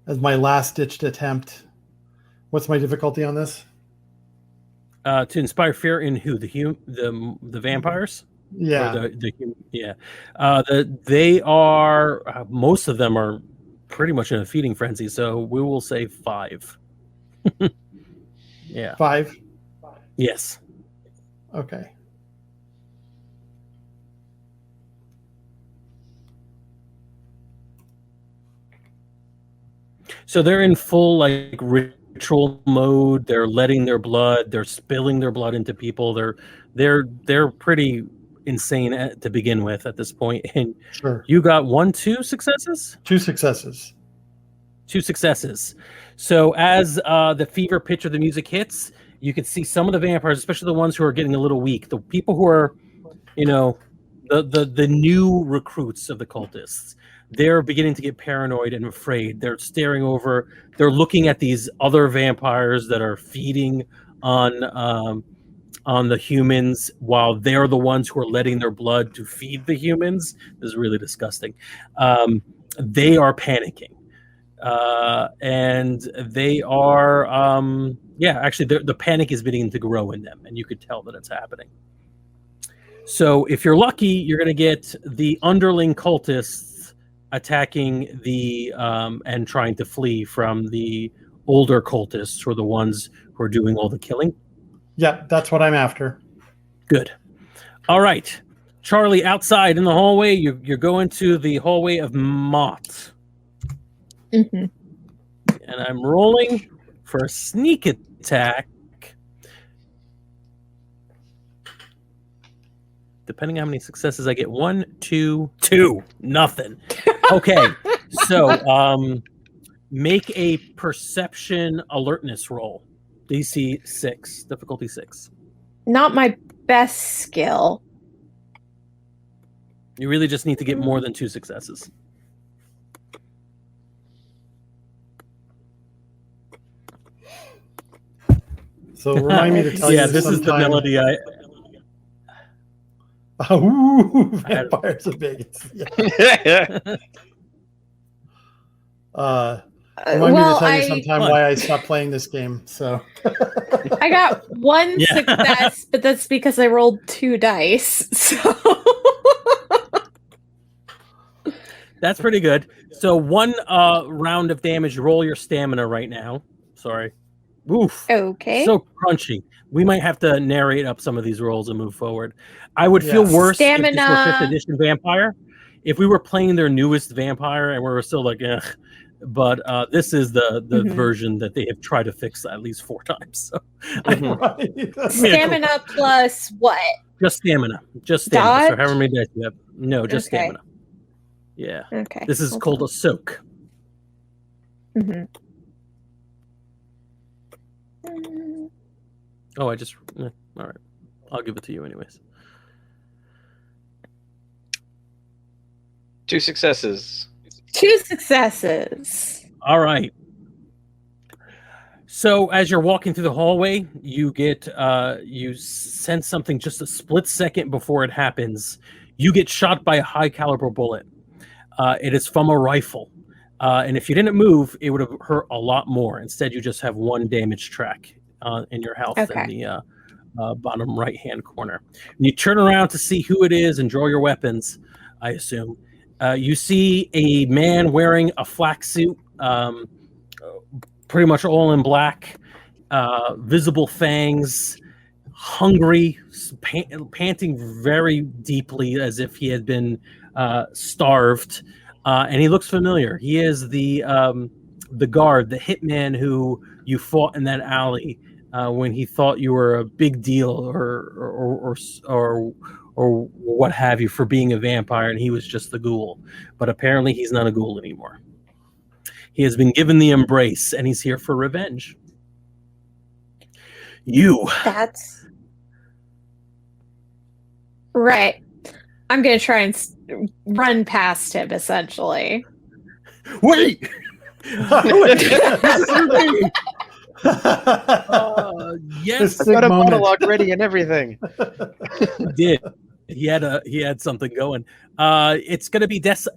As my last-ditched attempt. What's my difficulty on this? To inspire fear in who? The vampires? Yeah. They are most of them are pretty much in a feeding frenzy, so we will say 5. Yeah. 5? Yes. Okay. So they're in full ritual mode. They're letting their blood. They're spilling their blood into people. They're pretty insane to begin with at this point. And sure, you got 2 successes. 2 successes. 2 successes. So as the fever pitch of the music hits, you can see some of the vampires, especially the ones who are getting a little weak. The people who are, the new recruits of the cultists. They're beginning to get paranoid and afraid. They're staring over. They're looking at these other vampires that are feeding on the humans, while they're the ones who are letting their blood to feed the humans. This is really disgusting. They are panicking, and they are, actually, the panic is beginning to grow in them, and you could tell that it's happening. So, if you're lucky, you're going to get the underling cultists attacking the and trying to flee from the older cultists, who are the ones who are doing all the killing. Yeah, that's what I'm after. Good. All right, Charlie, outside in the hallway, you're going to the hallway of Mott. Mm-hmm. And I'm rolling for a sneak attack. Depending on how many successes I get. 1, 2, 2. Nothing. Okay. So make a perception alertness roll. DC 6. Difficulty 6. Not my best skill. You really just need to get more than 2 successes. So remind me to tell you. Yeah, this is the melody I... Ooh, Vampires of Vegas. Yeah. Remind me to tell you sometime why I stopped playing this game. So I got 1 success, but that's because I rolled 2 dice. So that's pretty good. So 1 round of damage. Roll your stamina right now. Sorry. Oof. Okay. So crunchy. We might have to narrate up some of these rolls and move forward. I would feel worse if this were 5th edition Vampire. If we were playing their newest Vampire and we were still like, ugh. But this is the version that they have tried to fix at least 4 times. So. Stamina plus what? Just stamina. Just stamina. Dodge? So however many dice you have. No, just stamina. Yeah. Okay. This is called a soak. Mm-hmm. Oh, all right. I'll give it to you anyways. 2 successes. 2 successes. All right. So as you're walking through the hallway, you get you sense something just a split second before it happens. You get shot by a high caliber bullet. It is from a rifle. And if you didn't move, it would have hurt a lot more. Instead, you just have 1 damage track in your health in the bottom right-hand corner. And you turn around to see who it is and draw your weapons, I assume. You see a man wearing a flak suit, pretty much all in black, visible fangs, hungry, panting very deeply as if he had been starved. And he looks familiar. He is the guard, the hitman who you fought in that alley when he thought you were a big deal or what have you for being a vampire, and he was just the ghoul. But apparently he's not a ghoul anymore. He has been given the embrace, and he's here for revenge. That's right. I'm going to try and run past him, essentially. Wait! Yes, I've got a monologue ready and everything. He did. He had something going. It's going to be Dex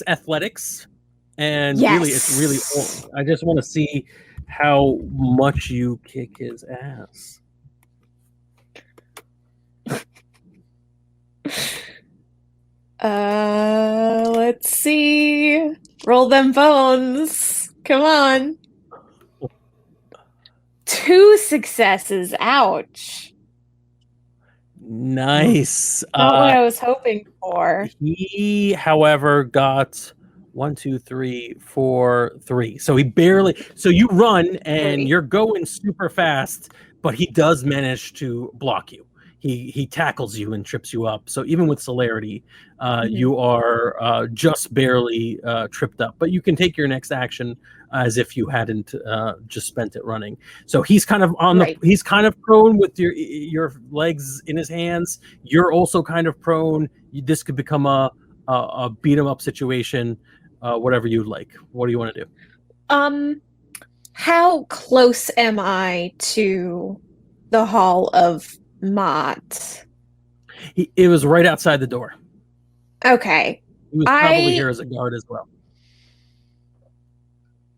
Athletics, and really, it's really old. I just want to see how much you kick his ass. Let's see. Roll them bones. Come on. 2 successes. Ouch. Nice. Not what I was hoping for. He, however, got 1, 2, 3, 4, 3. So he barely. So you run and you're going super fast, but he does manage to block you. He tackles you and trips you up. So even with celerity, you are just barely tripped up. But you can take your next action as if you hadn't just spent it running. So he's kind of he's kind of prone with your legs in his hands. You're also kind of prone. This could become a beat 'em up situation. Whatever you'd like. What do you want to do? How close am I to the Hall of Mott? It was right outside the door. Okay. He was probably here as a guard as well.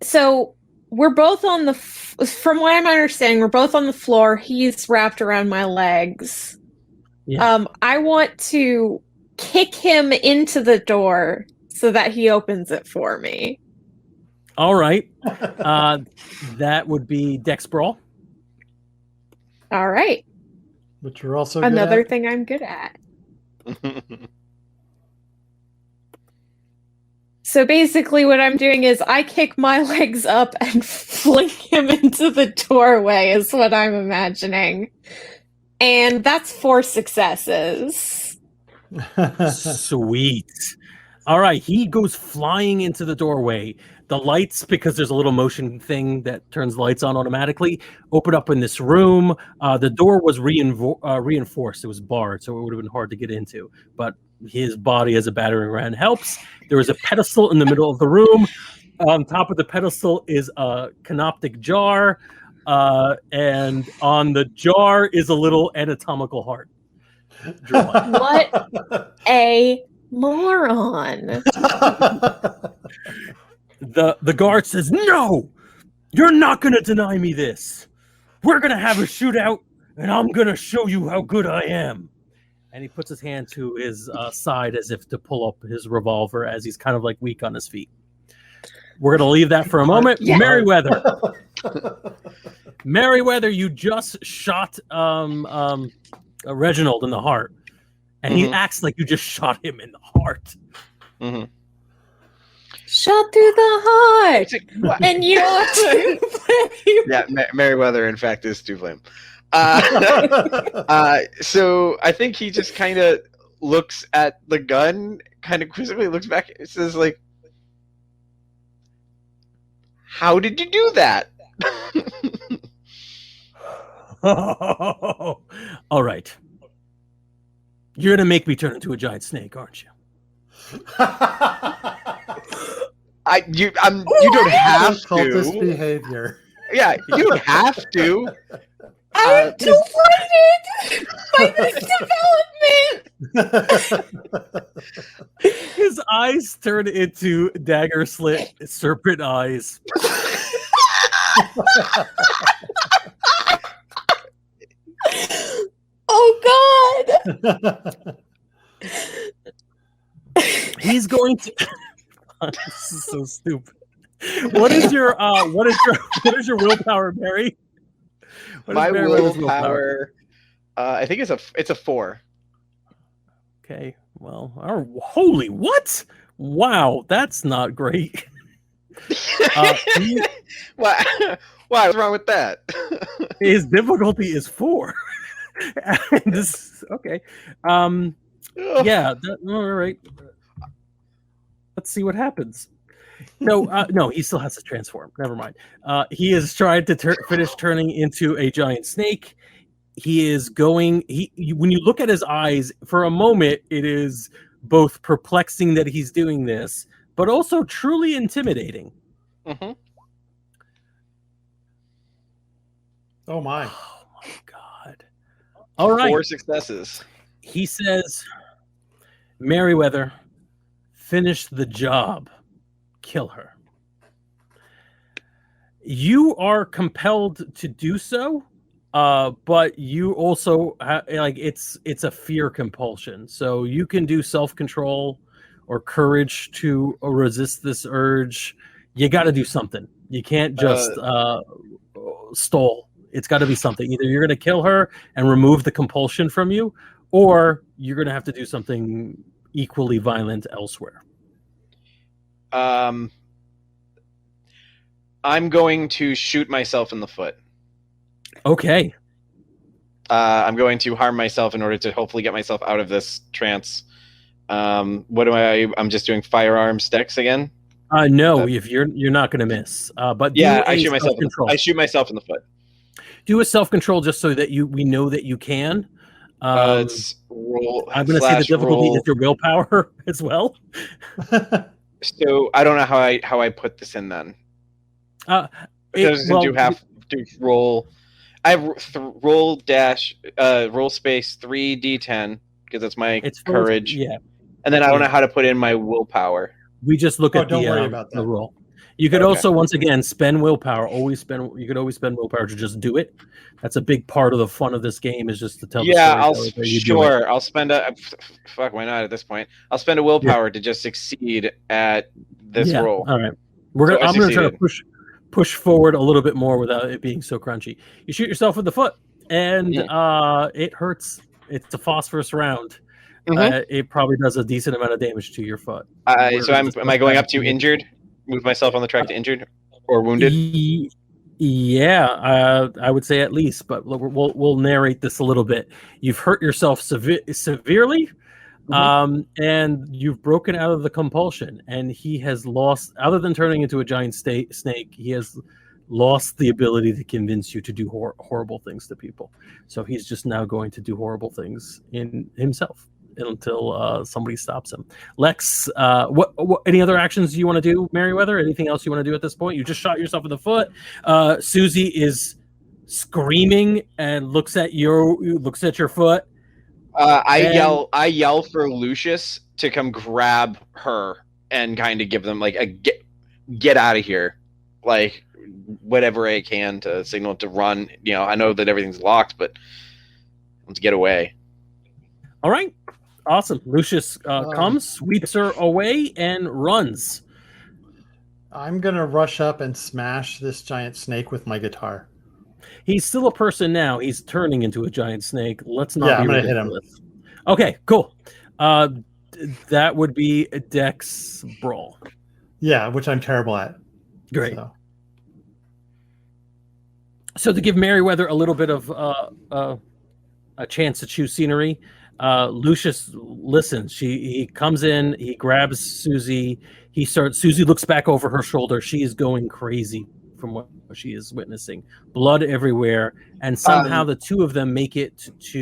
So we're both on the, from what I'm understanding, we're both on the floor. He's wrapped around my legs. Yeah. I want to kick him into the door so that he opens it for me. All right. That would be Dex Brawl. All right. Which you're also another thing I'm good at. So basically what I'm doing is I kick my legs up and fling him into the doorway is what I'm imagining. And that's 4 successes. Sweet. All right, he goes flying into the doorway. The lights, because there's a little motion thing that turns lights on automatically, open up in this room. The door was reinforced. It was barred, so it would have been hard to get into. But his body as a battering ram helps. There is a pedestal in the middle of the room. On top of the pedestal is a canoptic jar. And on the jar is a little anatomical heart. What a moron. The guard says, "No, you're not going to deny me this. We're going to have a shootout, and I'm going to show you how good I am." And he puts his hand to his side as if to pull up his revolver as he's kind of like weak on his feet. We're going to leave that for a moment. Yeah. Merriweather. Merriweather, you just shot Reginald in the heart. And he acts like you just shot him in the heart. Mm-hmm. Shot through the heart. And you are too flame. Yeah, Merriweather, in fact, is too flame. So I think he just kind of looks at the gun, kind of quizzically looks back, and says, like, how did you do that? All right. You're going to make me turn into a giant snake, aren't you? You don't have Cultist to. behavior. Yeah, you don't have to. I'm too frightened by this development. His eyes turn into dagger slit serpent eyes. Oh God! He's going to. This is so stupid. What is your willpower, Barry? My willpower, I think it's a 4. Okay, well, holy what? Wow, that's not great. What's wrong with that? His difficulty is 4. And this okay. Yeah, all right. Let's see what happens. No, he still has to transform. Never mind. He is trying to finish turning into a giant snake. He is going. When you look at his eyes, for a moment, it is both perplexing that he's doing this, but also truly intimidating. Mm-hmm. Oh my! Oh my God! All right. 4 successes. He says, Merriweather, finish the job. Kill her. You are compelled to do so, but you also it's a fear compulsion. So you can do self-control or courage to resist this urge. You got to do something. You can't just stall. It's got to be something. Either you're going to kill her and remove the compulsion from you, or you're going to have to do something equally violent elsewhere. I'm going to shoot myself in the foot. Okay. I'm going to harm myself in order to hopefully get myself out of this trance. What am I? I'm just doing firearms decks again. No, if you're not going to miss. But yeah, I shoot myself. I shoot myself in the foot. Do a self-control just so that we know that you can. It's roll. I'm going to say the difficulty is your willpower as well. So I don't know how I put this in then. Do have to roll. I have roll space 3d10 because that's my courage. Yeah, and then I don't know how to put in my willpower. We just look at don't worry about that. The roll. You could also, once again, spend willpower. You could always spend willpower to just do it. That's a big part of the fun of this game is just to tell. Yeah, I'll spend a fuck. Why not at this point? I'll spend a willpower to just succeed at this roll. All right, I'm going to try to push forward a little bit more without it being so crunchy. You shoot yourself in the foot, and it hurts. It's a phosphorus round. Mm-hmm. It probably does a decent amount of damage to your foot. So am I going up to injured? Move myself on the track to injured or wounded? Yeah, I would say at least, but we'll narrate this a little bit. You've hurt yourself severely, and you've broken out of the compulsion, and he has lost, other than turning into a giant snake, he has lost the ability to convince you to do horrible things to people. So he's just now going to do horrible things in himself until somebody stops him. Lex, what any other actions you want to do, Merriweather? Anything else you want to do at this point? You just shot yourself in the foot. Susie is screaming and looks at your foot. I yell for Lucius to come grab her and kind of give them like a get out of here, like whatever I can to signal to run. You know, I know that everything's locked, but let's get away. All right. Awesome. Lucius comes, sweeps her away, and runs. I'm gonna rush up and smash this giant snake with my guitar. He's still a person now. He's turning into a giant snake. Let's not be I'm gonna ridiculous. Hit him. Okay, cool. That would be a Dex brawl. Yeah, which I'm terrible at. Great. So to give Merryweather a little bit of a chance to choose scenery, Lucius listens. He comes in, he grabs Susie. Susie looks back over her shoulder. She is going crazy from what she is witnessing. Blood everywhere, and somehow the two of them make it to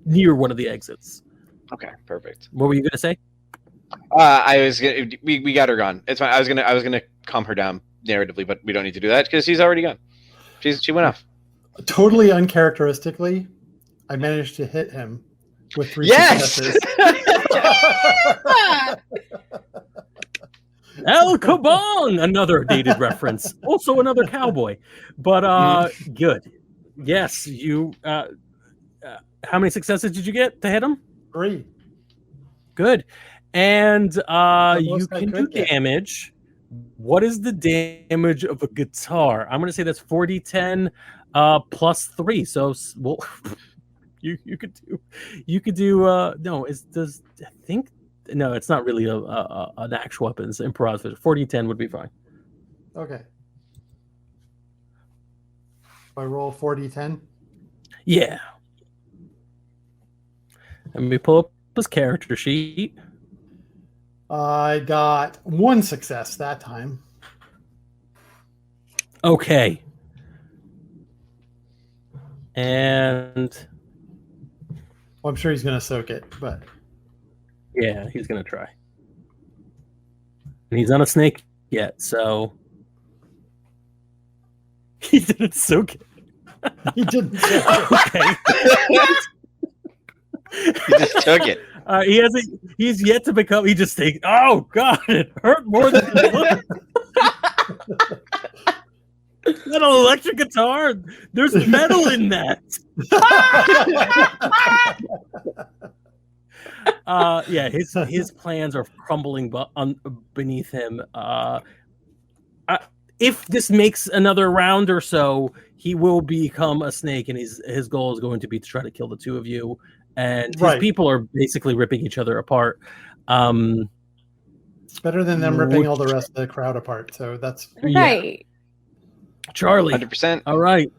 near one of the exits. Okay, perfect. What were you gonna say? We got her gone. It's fine. I was gonna calm her down narratively, but we don't need to do that because she's already gone. She went off. Totally uncharacteristically, I managed to hit him with 3 successes. El Kabong, another dated reference. Also another cowboy. But good. Yes, you how many successes did you get to hit him? 3. Good. And you can do damage. What is the damage of a guitar? I'm going to say that's 4d10 plus 3. So well, you could do no. No, it's not really an actual weapon. It's improv. 4d10 would be fine. Okay. I roll 4d10. Yeah. Let me pull up his character sheet. I got 1 success that time. Okay. And well, I'm sure he's going to soak it, but yeah, he's going to try. And he's not a snake yet, so he didn't soak it. He didn't soak it. Okay. He just took it. He's yet to become. He just takes. Oh God! It hurt more than it looked. That electric guitar. There's metal in that. Yeah, his plans are crumbling beneath him. If this makes another round or so, he will become a snake, and his goal is going to be to try to kill the two of you. And his people are basically ripping each other apart. Better than them ripping all the rest of the crowd apart. So that's right. Yeah. Charlie, 100%. All right,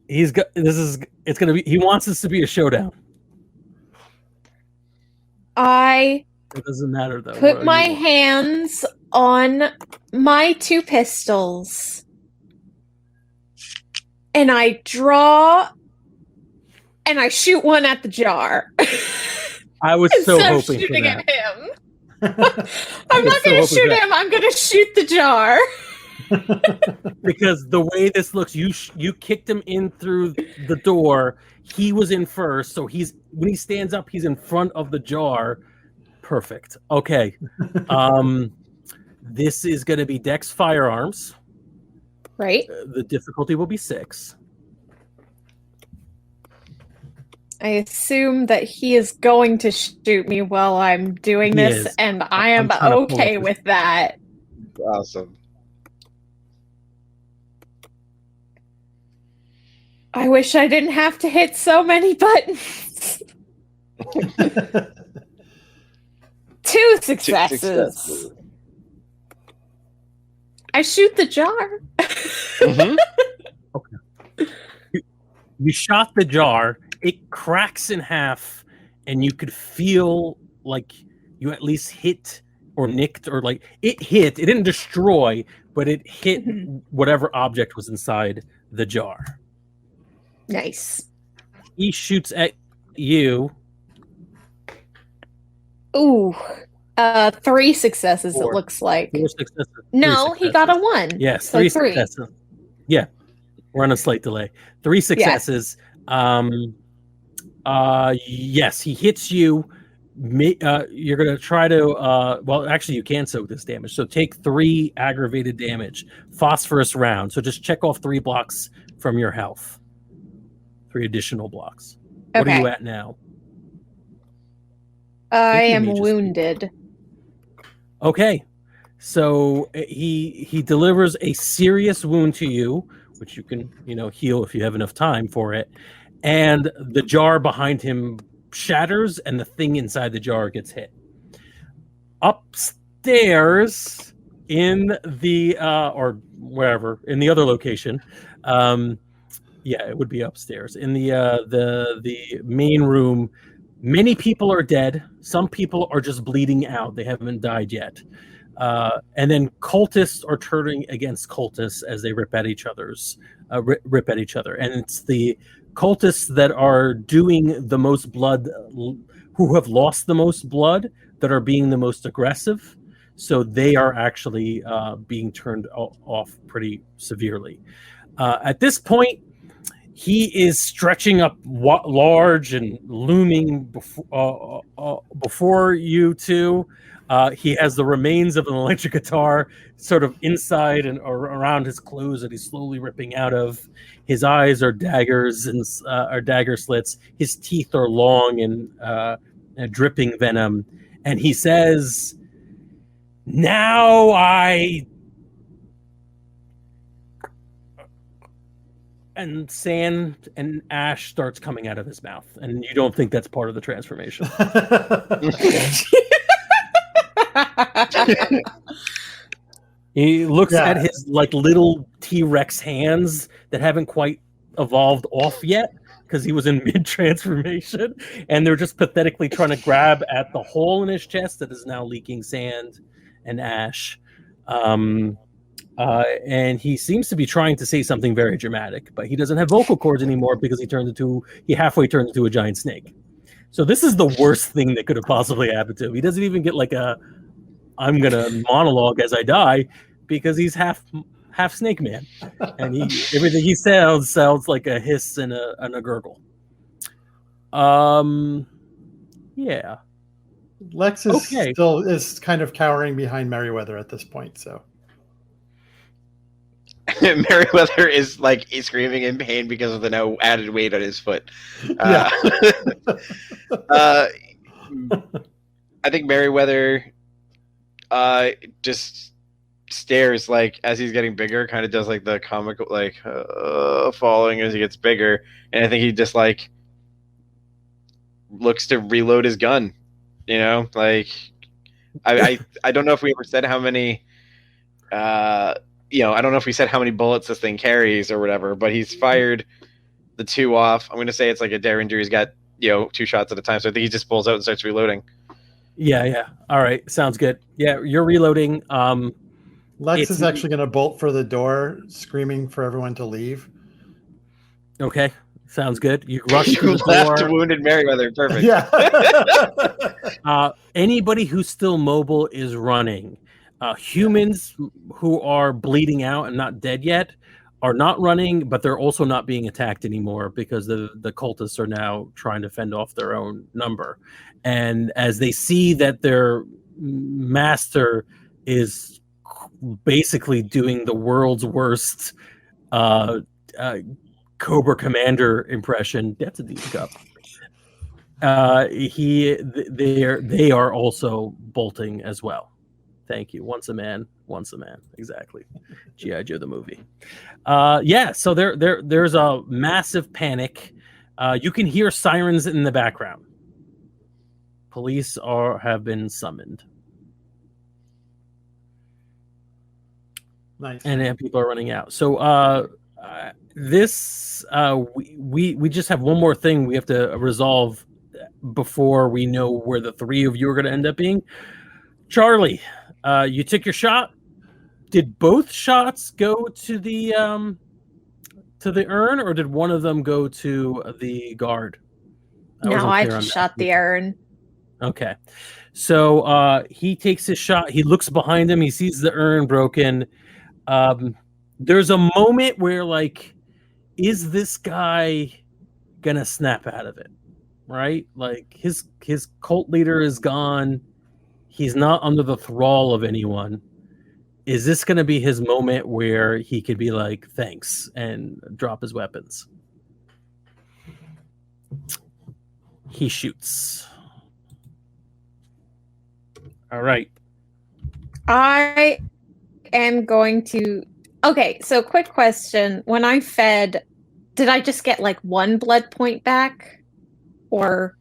it's gonna be. He wants this to be a showdown. It doesn't matter though. Put my hands on my 2 pistols, and I draw. And I shoot one at the jar. I was so hoping shooting for that. At him. I'm not going to shoot him. I'm going to shoot the jar. Because the way this looks, you kicked him in through the door. He was in first, so when he stands up, he's in front of the jar. Perfect. Okay. This is going to be Dex Firearms. Right. The difficulty will be 6. I assume that he is going to shoot me while I'm doing this, and I am okay with that. Awesome. I wish I didn't have to hit so many buttons. 2 successes. I shoot the jar. Mm-hmm. Okay. You shot the jar. It cracks in half, and you could feel like you at least hit or nicked, or like it hit. It didn't destroy, but it hit whatever object was inside the jar. Nice. He shoots at you. Ooh, 3 successes. 4. It looks like 4 successes. No, he got a 1. Yes, so 3 successes. Yeah, we're on a slight delay. 3 successes. Yeah. Yes, he hits you. You're going to try to, well, actually, you can soak this damage. So take 3 aggravated damage. Phosphorus round. So just check off 3 blocks from your health. 3 additional blocks. What are you at now? I am wounded. Okay. So he delivers a serious wound to you, which you can heal if you have enough time for it, and the jar behind him shatters, and the thing inside the jar gets hit. Upstairs in the or wherever in the other location, it would be upstairs in the main room. Many people are dead. Some people are just bleeding out. They haven't died yet. And then cultists are turning against cultists as they rip at each other. And it's the cultists that are doing the most blood, who have lost the most blood, that are being the most aggressive. So they are actually being turned off pretty severely. At this point, he is stretching up large and looming before you two. He has the remains of an electric guitar sort of inside and around his clothes that he's slowly ripping out of. His eyes are daggers and are dagger slits. His teeth are long and dripping venom. And he says, "Now and sand and ash starts coming out of his mouth, and you don't think that's part of the transformation." He looks at his little T-Rex hands that haven't quite evolved off yet because he was in mid-transformation, and they're just pathetically trying to grab at the hole in his chest that is now leaking sand and ash. And he seems to be trying to say something very dramatic, but he doesn't have vocal cords anymore because he halfway turned into a giant snake. So this is the worst thing that could have possibly happened to him. He doesn't even get I'm gonna monologue as I die, because he's half snake man, and everything he sounds like a hiss and a gurgle. Yeah. Lex is kind of cowering behind Merryweather at this point, so. Merryweather is screaming in pain because of the now added weight on his foot. I think Merryweather just stares as he's getting bigger, kind of does the comical falling as he gets bigger, and I think he just looks to reload his gun. I don't know if we ever said how many. I don't know if we said how many bullets this thing carries or whatever, but he's fired the 2 off. I'm going to say it's a Derringer. He's got 2 shots at a time, so I think he just pulls out and starts reloading. Yeah. All right, sounds good. Yeah, you're reloading. Lex is actually going to bolt for the door, screaming for everyone to leave. Okay, sounds good. You rush to the left door. Wounded Merryweather, perfect. Yeah. Anybody who's still mobile is running. Humans who are bleeding out and not dead yet are not running, but they're also not being attacked anymore because the cultists are now trying to fend off their own number. And as they see that their master is basically doing the world's worst Cobra Commander impression, that's a deep cup. They are also bolting as well. Thank you. Once a man. Exactly. G.I. Joe the movie. So there's a massive panic. You can hear sirens in the background. Police have been summoned. Nice. And people are running out. So we just have one more thing we have to resolve before we know where the 3 of you are going to end up being. Charlie, you took your shot. Did both shots go to the urn, or did one of them go to the guard? No, I just shot the urn. Okay. So he takes his shot. He looks behind him. He sees the urn broken. There's a moment where, is this guy gonna snap out of it? Right? His cult leader is gone. He's not under the thrall of anyone. Is this going to be his moment where he could be thanks, and drop his weapons? He shoots. All right. I am going to. Okay, so quick question. When I fed, did I just get like 1 blood point back? Or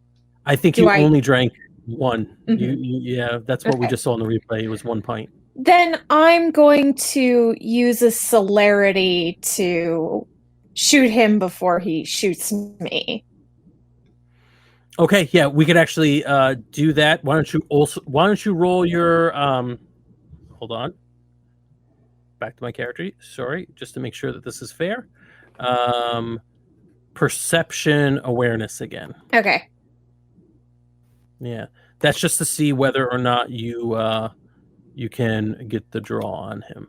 I think you only drank 1. Yeah, that's what we just saw in the replay. It was 1 pint. Then I'm going to use a celerity to shoot him before he shoots me. Okay, yeah, we could actually do that. Why don't you roll your hold on. Back to my character. Sorry, just to make sure that this is fair. Perception awareness again. Okay. Yeah. That's just to see whether or not you you can get the draw on him.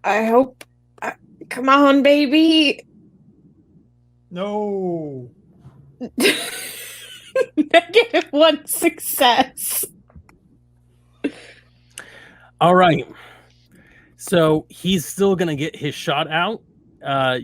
I hope. Come on, baby. No. -1 success. All right. So he's still going to get his shot out.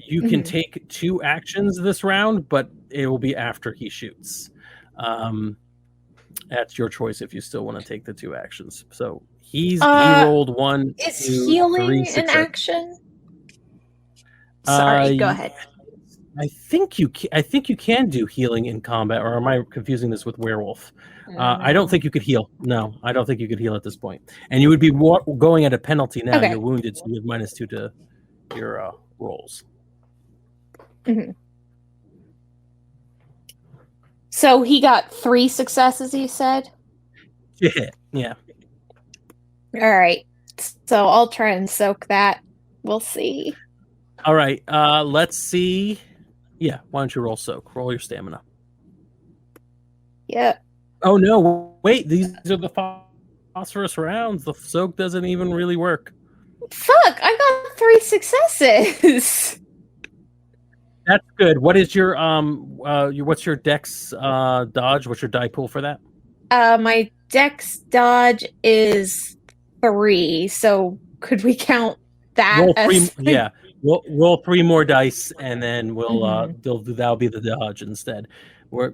You can take 2 actions this round, but it will be after he shoots. That's your choice if you still want to take the 2 actions. So he rolled 1. Is healing an action? Sorry, go ahead. I think you can do healing in combat, or am I confusing this with werewolf? I don't think you could heal. No, I don't think you could heal at this point. And you would be going at a penalty now. Okay. You're wounded, so you have -2 to your rolls. So he got 3 successes, you said? Yeah. All right. So I'll try and soak that. We'll see. All right. Let's see. Yeah. Why don't you roll soak? Roll your stamina. Yep. Oh no! Wait. These are the phosphorus rounds. The soak doesn't even really work. Fuck! I got 3 successes. That's good. What is your what's your dex dodge? What's your die pool for that? My dex dodge is 3. So could we count that? Roll 3. Yeah. Roll 3 more dice, and then we'll that'll be the dodge instead.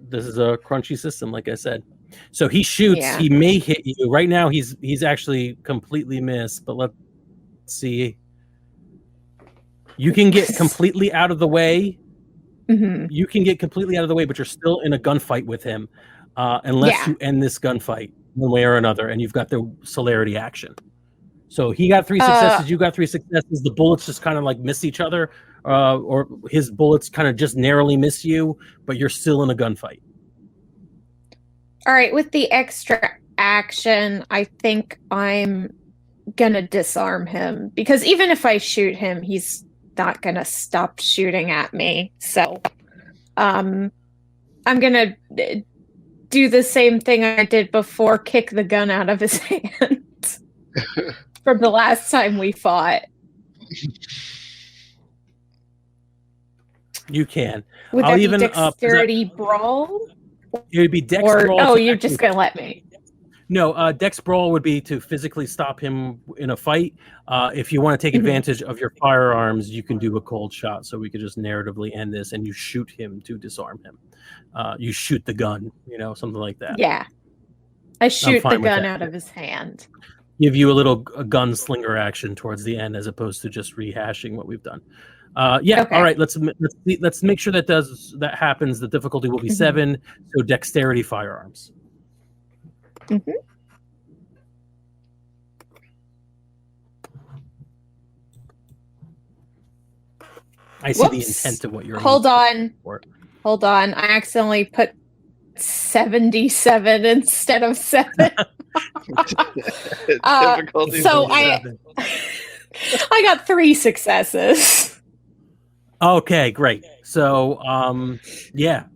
This is a crunchy system, like I said. So he shoots. Yeah. He may hit you. Right now, he's actually completely missed. But let's see. You can get completely out of the way. You can get completely out of the way, but you're still in a gunfight with him, unless you end this gunfight one way or another, and you've got the celerity action. So he got 3 successes. You got 3 successes. The bullets just kind of like miss each other, or his bullets kind of just narrowly miss you, but you're still in a gunfight. All right. With the extra action, I think I'm gonna disarm him, because even if I shoot him, he's not gonna stop shooting at me. So, I'm gonna do the same thing I did before: kick the gun out of his hand. From the last time we fought. You can. Would that be dexterity brawl? It would be dex brawl. Oh, you're just going to let me. No, dex brawl would be to physically stop him in a fight. If you want to take advantage of your firearms, you can do a cold shot. So we could just narratively end this, and you shoot him to disarm him. You shoot the gun, something like that. Yeah. I shoot the gun out of his hand. Give you a gunslinger action towards the end, as opposed to just rehashing what we've done. Okay. All right. Let's make sure that happens. The difficulty will be 7. So dexterity firearms. I see the intent of what you're. Hold on. I accidentally put 77 instead of 7. So I got 3 successes. Okay, great. So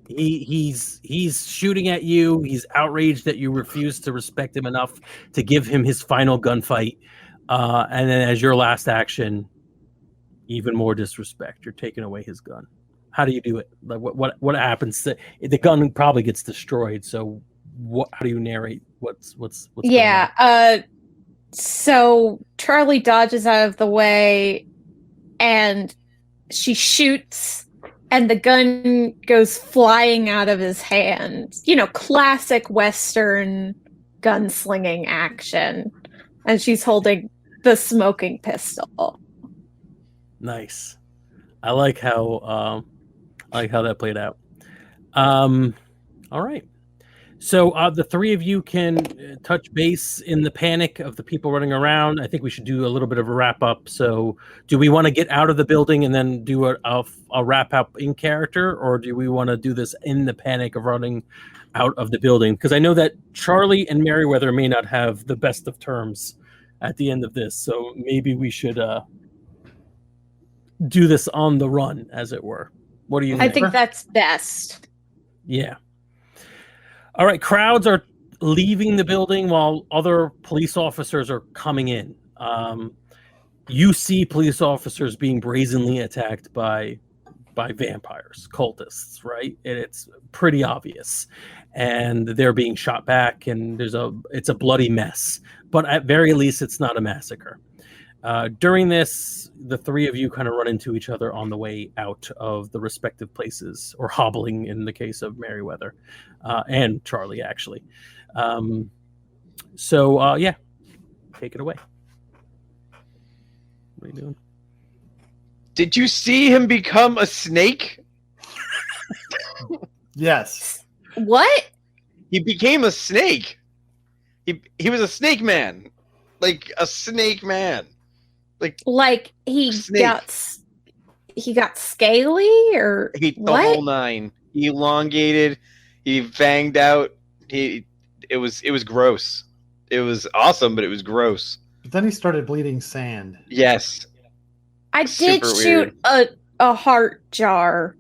he's shooting at you. He's outraged that you refuse to respect him enough to give him his final gunfight. And then as your last action, even more disrespect. You're taking away his gun. How do you do it? Like what happens? The gun probably gets destroyed. So how do you narrate what's going on? So Charlie dodges out of the way, and she shoots, and the gun goes flying out of his hand. You know, classic Western gunslinging action. And she's holding the smoking pistol. Nice. I like how that played out. All right. So the three of you can touch base in the panic of the people running around. I think we should do a little bit of a wrap up. So do we want to get out of the building and then do a wrap up in character, or do we want to do this in the panic of running out of the building? Because I know that Charlie and Merriweather may not have the best of terms at the end of this. So maybe we should do this on the run, as it were. What do you think? I think that's best. Yeah. All right, crowds are leaving the building while other police officers are coming in. You see police officers being brazenly attacked by vampires, cultists, right? And it's pretty obvious. And they're being shot back, and it's a bloody mess. But at very least, it's not a massacre. During this, the three of you kind of run into each other on the way out of the respective places, or hobbling in the case of Merriweather and Charlie, actually. Yeah, take it away. What are you doing? Did you see him become a snake? Yes. What? He became a snake. He was a snake man. Like a snake man. Like he snake. got scaly, or He the what? whole nine. He elongated. He fanged out. It was gross. It was awesome, but it was gross. But then he started bleeding sand. Yes. I did Super shoot a heart jar.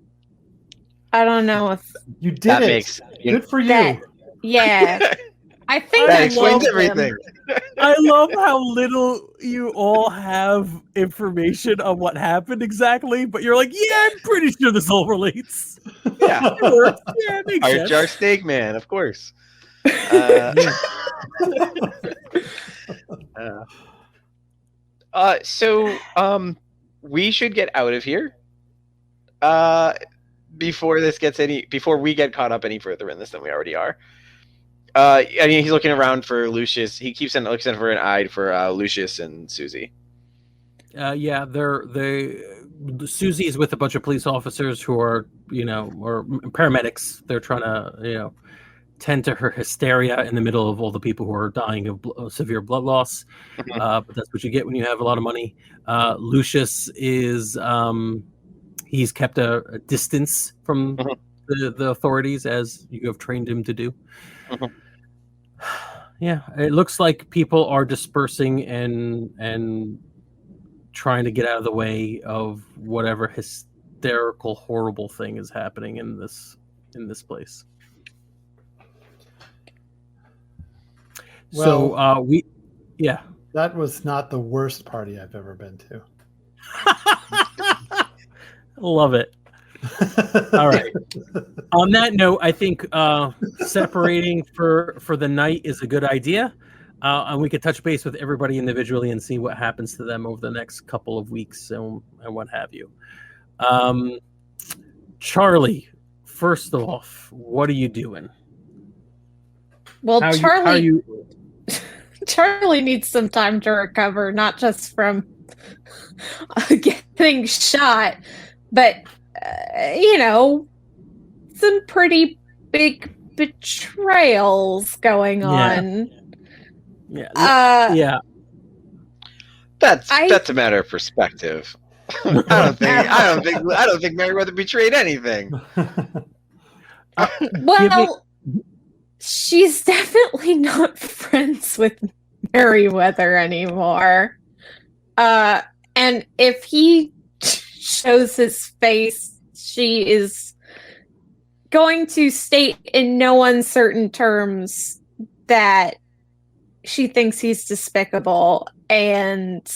I don't know if You did That it. makes Good for you. that. Yeah, I think that I explains love everything. I love how little you all have information on what happened exactly, but you're like, yeah, I'm pretty sure this all relates. Yeah. It works. Yeah, it makes Heart sense. jar snake man, of course. We should get out of here. Before we get caught up any further in this than we already are. I mean, he's looking around for Lucius. He keeps looking for an eye for Lucius and Susie. Yeah, Susie is with a bunch of police officers who are, or paramedics. They're trying to, tend to her hysteria in the middle of all the people who are dying of severe blood loss. But that's what you get when you have a lot of money. Lucius is, he's kept a distance from the authorities, as you have trained him to do. Yeah, it looks like people are dispersing and trying to get out of the way of whatever hysterical, horrible thing is happening in this place. Well, so that was not the worst party I've ever been to. Love it. All right. On that note, I think separating for the night is a good idea. And we could touch base with everybody individually and see what happens to them over the next couple of weeks and what have you. Charlie, first off, what are you doing? Well, Charlie needs some time to recover, not just from getting shot, but some pretty big betrayals going on. Yeah. That's a matter of perspective. I don't think Merriweather betrayed anything. Well, she's definitely not friends with Merriweather anymore. And if he shows his face, she is going to state in no uncertain terms that she thinks he's despicable, and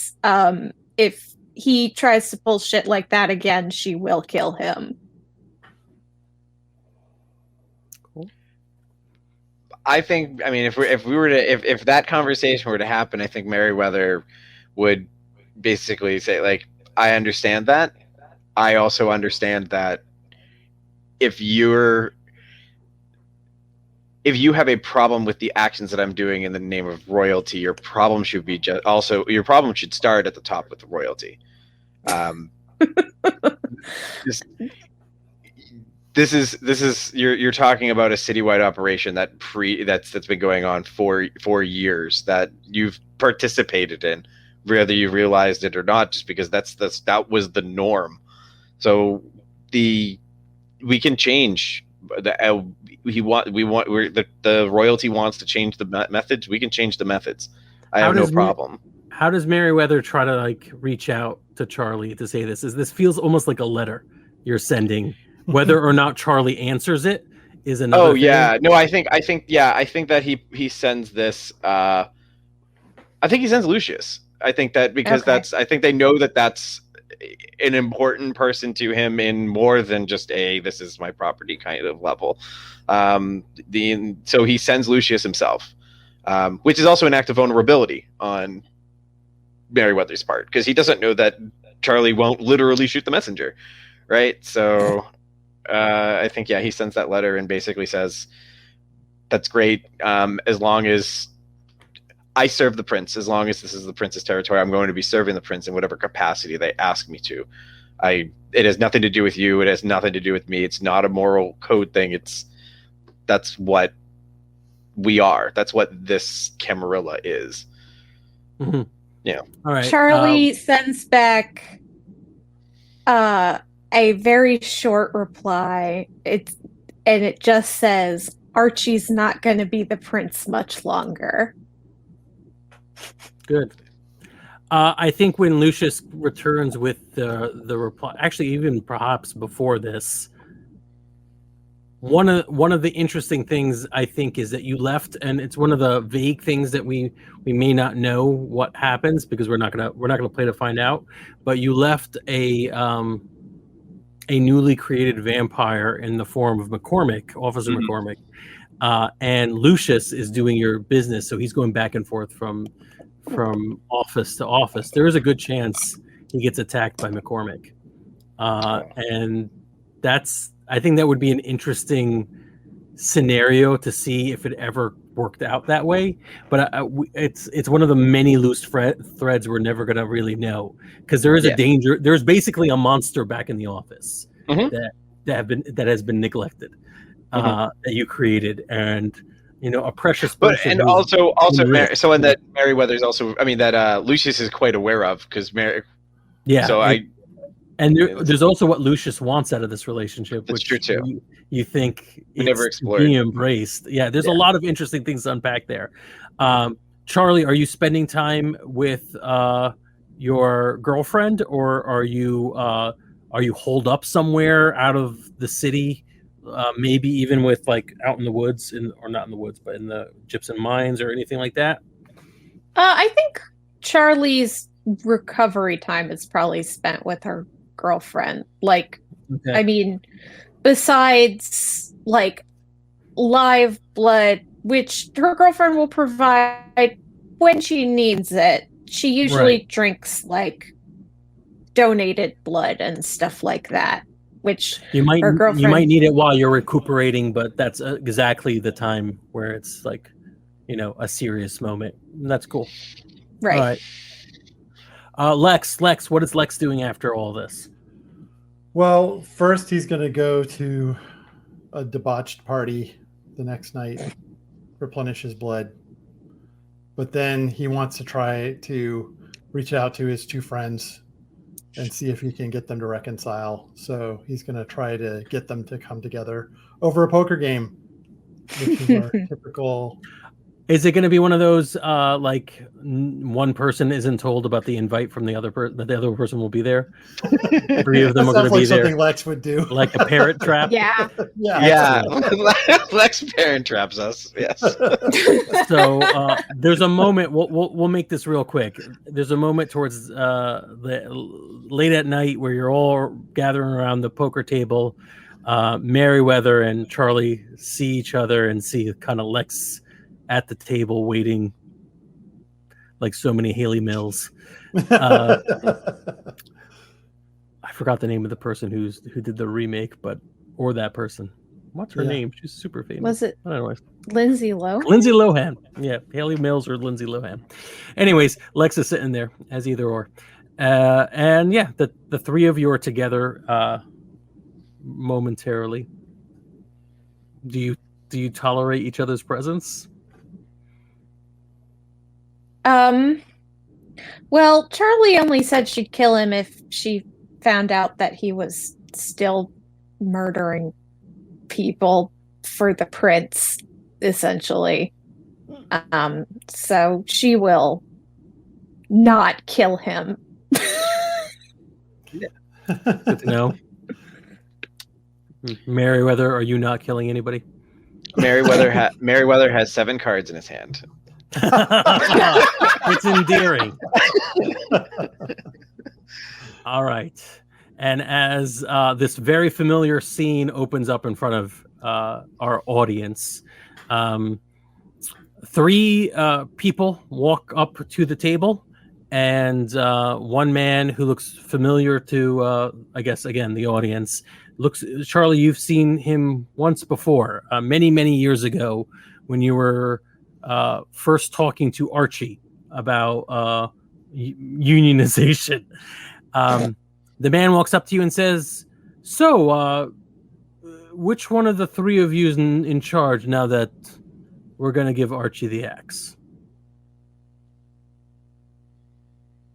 if he tries to pull shit like that again, she will kill him. Cool. I think, I mean, if that conversation were to happen, I think Merriweather would basically say, like, I understand that. I also understand that if you have a problem with the actions that I'm doing in the name of royalty, your problem should be your problem should start at the top with the royalty. This is you're talking about a citywide operation that's been going on for years that you've participated in, whether you realized it or not, just because that was the norm. So we can change the royalty wants to change the methods. We can change the methods. I have no problem. How does Merryweather try to like reach out to Charlie to say this? This feels almost like a letter you're sending. Whether or not Charlie answers it is another thing. Yeah. No, I think that he sends this. I think he sends Lucius. I think that because I think they know that that's an important person to him in more than just this is my property kind of level. So he sends Lucius himself, which is also an act of vulnerability on Merryweather's part, because he doesn't know that Charlie won't literally shoot the messenger, right? So I think he sends that letter and basically says, "That's great, as long as I serve the prince, as long as this is the prince's territory, I'm going to be serving the prince in whatever capacity they ask me to. It has nothing to do with you. It has nothing to do with me. It's not a moral code thing. That's what we are. That's what this Camarilla is." Mm-hmm. Yeah. All right. Charlie sends back a very short reply. It just says, "Archie's not going to be the prince much longer." Good. I think when Lucius returns with the reply, actually even perhaps before this, one of the interesting things I think is that you left, and it's one of the vague things that we may not know what happens because we're not gonna play to find out. But you left a newly created vampire in the form of McCormick, Officer McCormick, and Lucius is doing your business, so he's going back and forth from office to office. There is a good chance he gets attacked by McCormick, and I think that would be an interesting scenario to see if it ever worked out that way. But it's one of the many loose threads we're never going to really know, because there is a danger. There's basically a monster back in the office that has been neglected, that you created, and a precious person. But also and that Merryweather's also, I mean, that Lucius is quite aware of, because there's also what Lucius wants out of this relationship, which true too. You think we never explored. Be embraced. Yeah, there's a lot of interesting things to unpack there. Charlie, are you spending time with your girlfriend, or are you holed up somewhere out of the city? Maybe even with like out in the woods, or not in the woods, but in the gypsum mines or anything like that? I think Charlie's recovery time is probably spent with her girlfriend. I mean, besides like live blood, which her girlfriend will provide when she needs it. She usually drinks like donated blood and stuff like that. Which you might need it while you're recuperating, but that's exactly the time where it's like, a serious moment. And that's cool. Right. All right. Lex, what is Lex doing after all this? Well, first he's going to go to a debauched party the next night, replenish his blood. But then he wants to try to reach out to his two friends and see if he can get them to reconcile. So he's going to try to get them to come together over a poker game, which is our typical. Is it going to be one of those like one person isn't told about the invite from the other person, that the other person will be there? 3 of them are going to be there. Something Lex would do, like a parent trap. Yeah. Lex parent traps us. Yes. So there's a moment. We'll make this real quick. There's a moment towards the late at night where you're all gathering around the poker table. Merryweather and Charlie see each other and see kind of Lex at the table waiting like so many Haley Mills. I forgot the name of the person who did the remake, but or that person. What's her name? She's super famous. Was it Anyways. Lindsay Lohan? Lindsay Lohan. Yeah, Haley Mills or Lindsay Lohan. Anyways, Lex is sitting there as either or. And yeah, the three of you are together momentarily. Do you tolerate each other's presence? Well, Charlie only said she'd kill him if she found out that he was still murdering people for the prince, essentially. So she will not kill him. Good to know. Merriweather, are you not killing anybody? Merriweather has 7 cards in his hand. It's endearing. All right. And as this very familiar scene opens up in front of our audience, 3 people walk up to the table, and one man who looks familiar to, I guess, again, the audience. Charlie, you've seen him once before, many, many years ago when you were first talking to Archie about unionization. The man walks up to you and says, so, which one of the 3 of you is in charge now that we're going to give Archie the axe?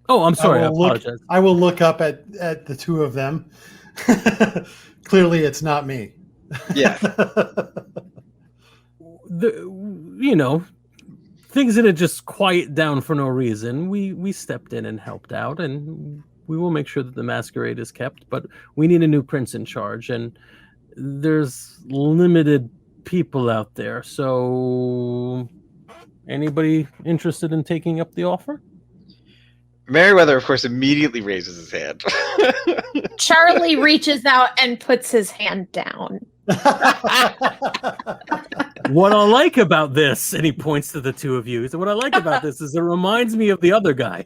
Oh, I'm sorry. I apologize. I will look up at the 2 of them. Clearly, it's not me. Yeah. Things didn't just quiet down for no reason. We stepped in and helped out, and we will make sure that the masquerade is kept. But we need a new prince in charge, and there's limited people out there. So, anybody interested in taking up the offer? Merriweather, of course, immediately raises his hand. Charlie reaches out and puts his hand down. What I like about this, and he points to the 2 of you, what I like about this is it reminds me of the other guy.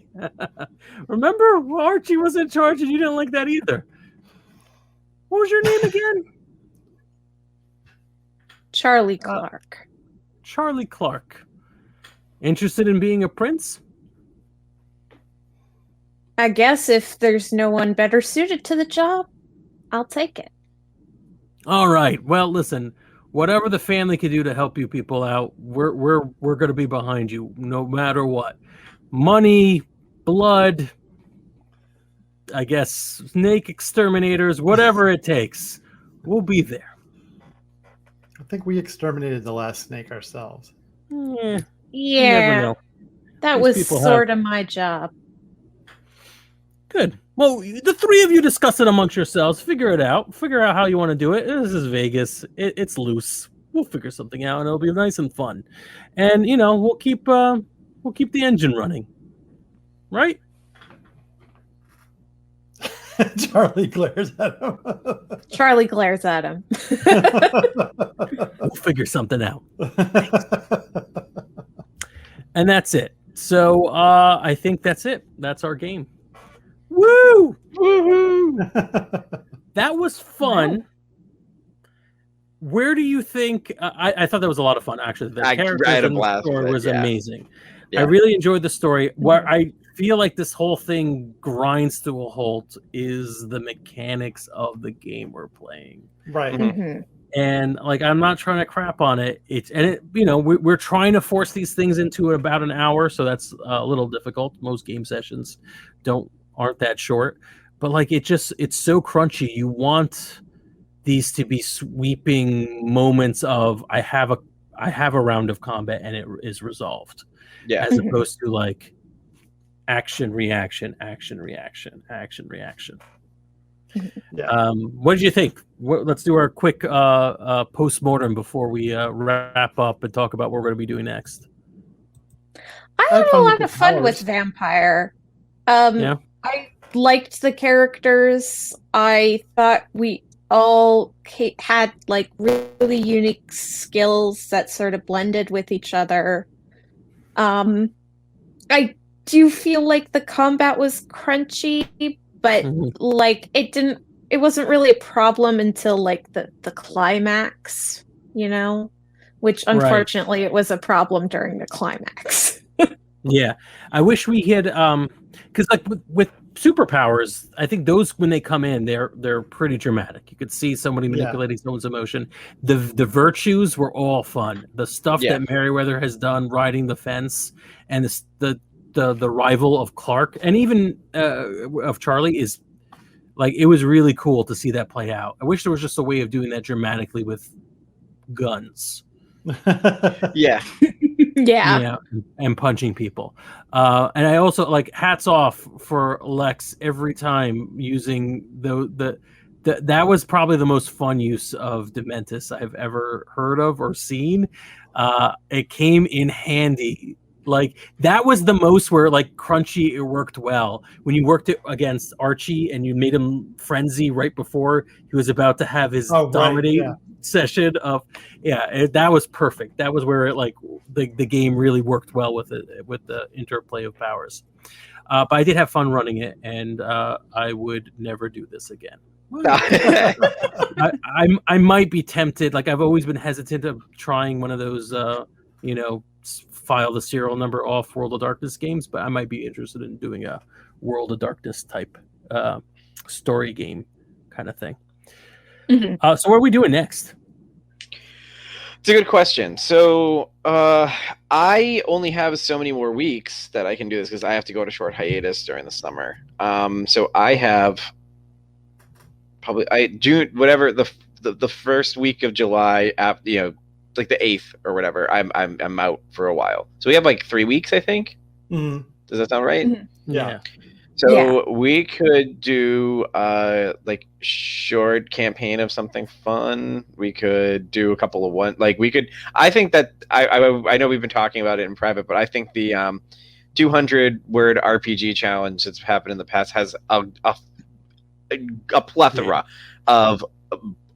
Remember, Archie was in charge and you didn't like that either. What was your name again? Charlie Clark. Charlie Clark. Interested in being a prince? I guess if there's no one better suited to the job, I'll take it. All right. Well, listen, whatever the family can do to help you people out, we're going to be behind you no matter what. Money, blood, I guess snake exterminators, whatever it takes. We'll be there. I think we exterminated the last snake ourselves. Yeah. That was sort of my job. Good. Well, the 3 of you discuss it amongst yourselves. Figure it out. Figure out how you want to do it. This is Vegas. It's loose. We'll figure something out, and it'll be nice and fun. And we'll keep the engine running. Right? Charlie glares at him. Charlie glares at him. We'll figure something out. And that's it. So I think that's it. That's our game. Woo! Woohoo! That was fun. Wow. Where do you think? I thought that was a lot of fun. Actually, the characters in the story was amazing. Yeah. I really enjoyed the story. Where I feel like this whole thing grinds to a halt is the mechanics of the game we're playing. Right. Mm-hmm. And I'm not trying to crap on it. We're trying to force these things into about an hour, so that's a little difficult. Most game sessions aren't that short, but it's so crunchy. You want these to be sweeping moments of I have a round of combat and it is resolved, as opposed to action reaction. Yeah. What did you think? Let's do our quick post-mortem before we wrap up and talk about what we're going to be doing next. I had a lot of fun with Vampire. I liked the characters. I thought we all had really unique skills that sort of blended with each other. I do feel like the combat was crunchy, but it didn't it wasn't really a problem until like the climax, you know, which unfortunately it was a problem during the climax. Yeah, I wish we had because like with superpowers, I think those when they come in, they're pretty dramatic. You could see somebody manipulating someone's emotion. The virtues were all fun. The stuff that Merryweather has done, riding the fence, and the rival of Clark, and even of Charlie is like it was really cool to see that play out. I wish there was just a way of doing that dramatically with guns. Yeah. Yeah, and punching people. And I also like hats off for Lex every time using that was probably the most fun use of Dementus I've ever heard of or seen. It came in handy. Like that was the most where like Crunchy it worked well when you worked it against Archie and you made him frenzy right before he was about to have his dominate session of that was perfect. That was where it like the game really worked well with it with the interplay of powers. But I did have fun running it, and I would never do this again. I might be tempted. Like I've always been hesitant of trying one of those file the serial number off World of Darkness games, but I might be interested in doing a World of Darkness type story game kind of thing. So what are we doing next? It's a good question. So I only have so many more weeks that I can do this because I have to go to short hiatus during the summer. So I have probably June, whatever the first week of July, like the 8th or whatever. I'm out for a while. So we have like 3 weeks, I think. Does that sound right? Yeah. So we could do like short campaign of something fun. We could do a couple of I think that I know we've been talking about it in private, but I think the 200 word RPG challenge that's happened in the past has a plethora of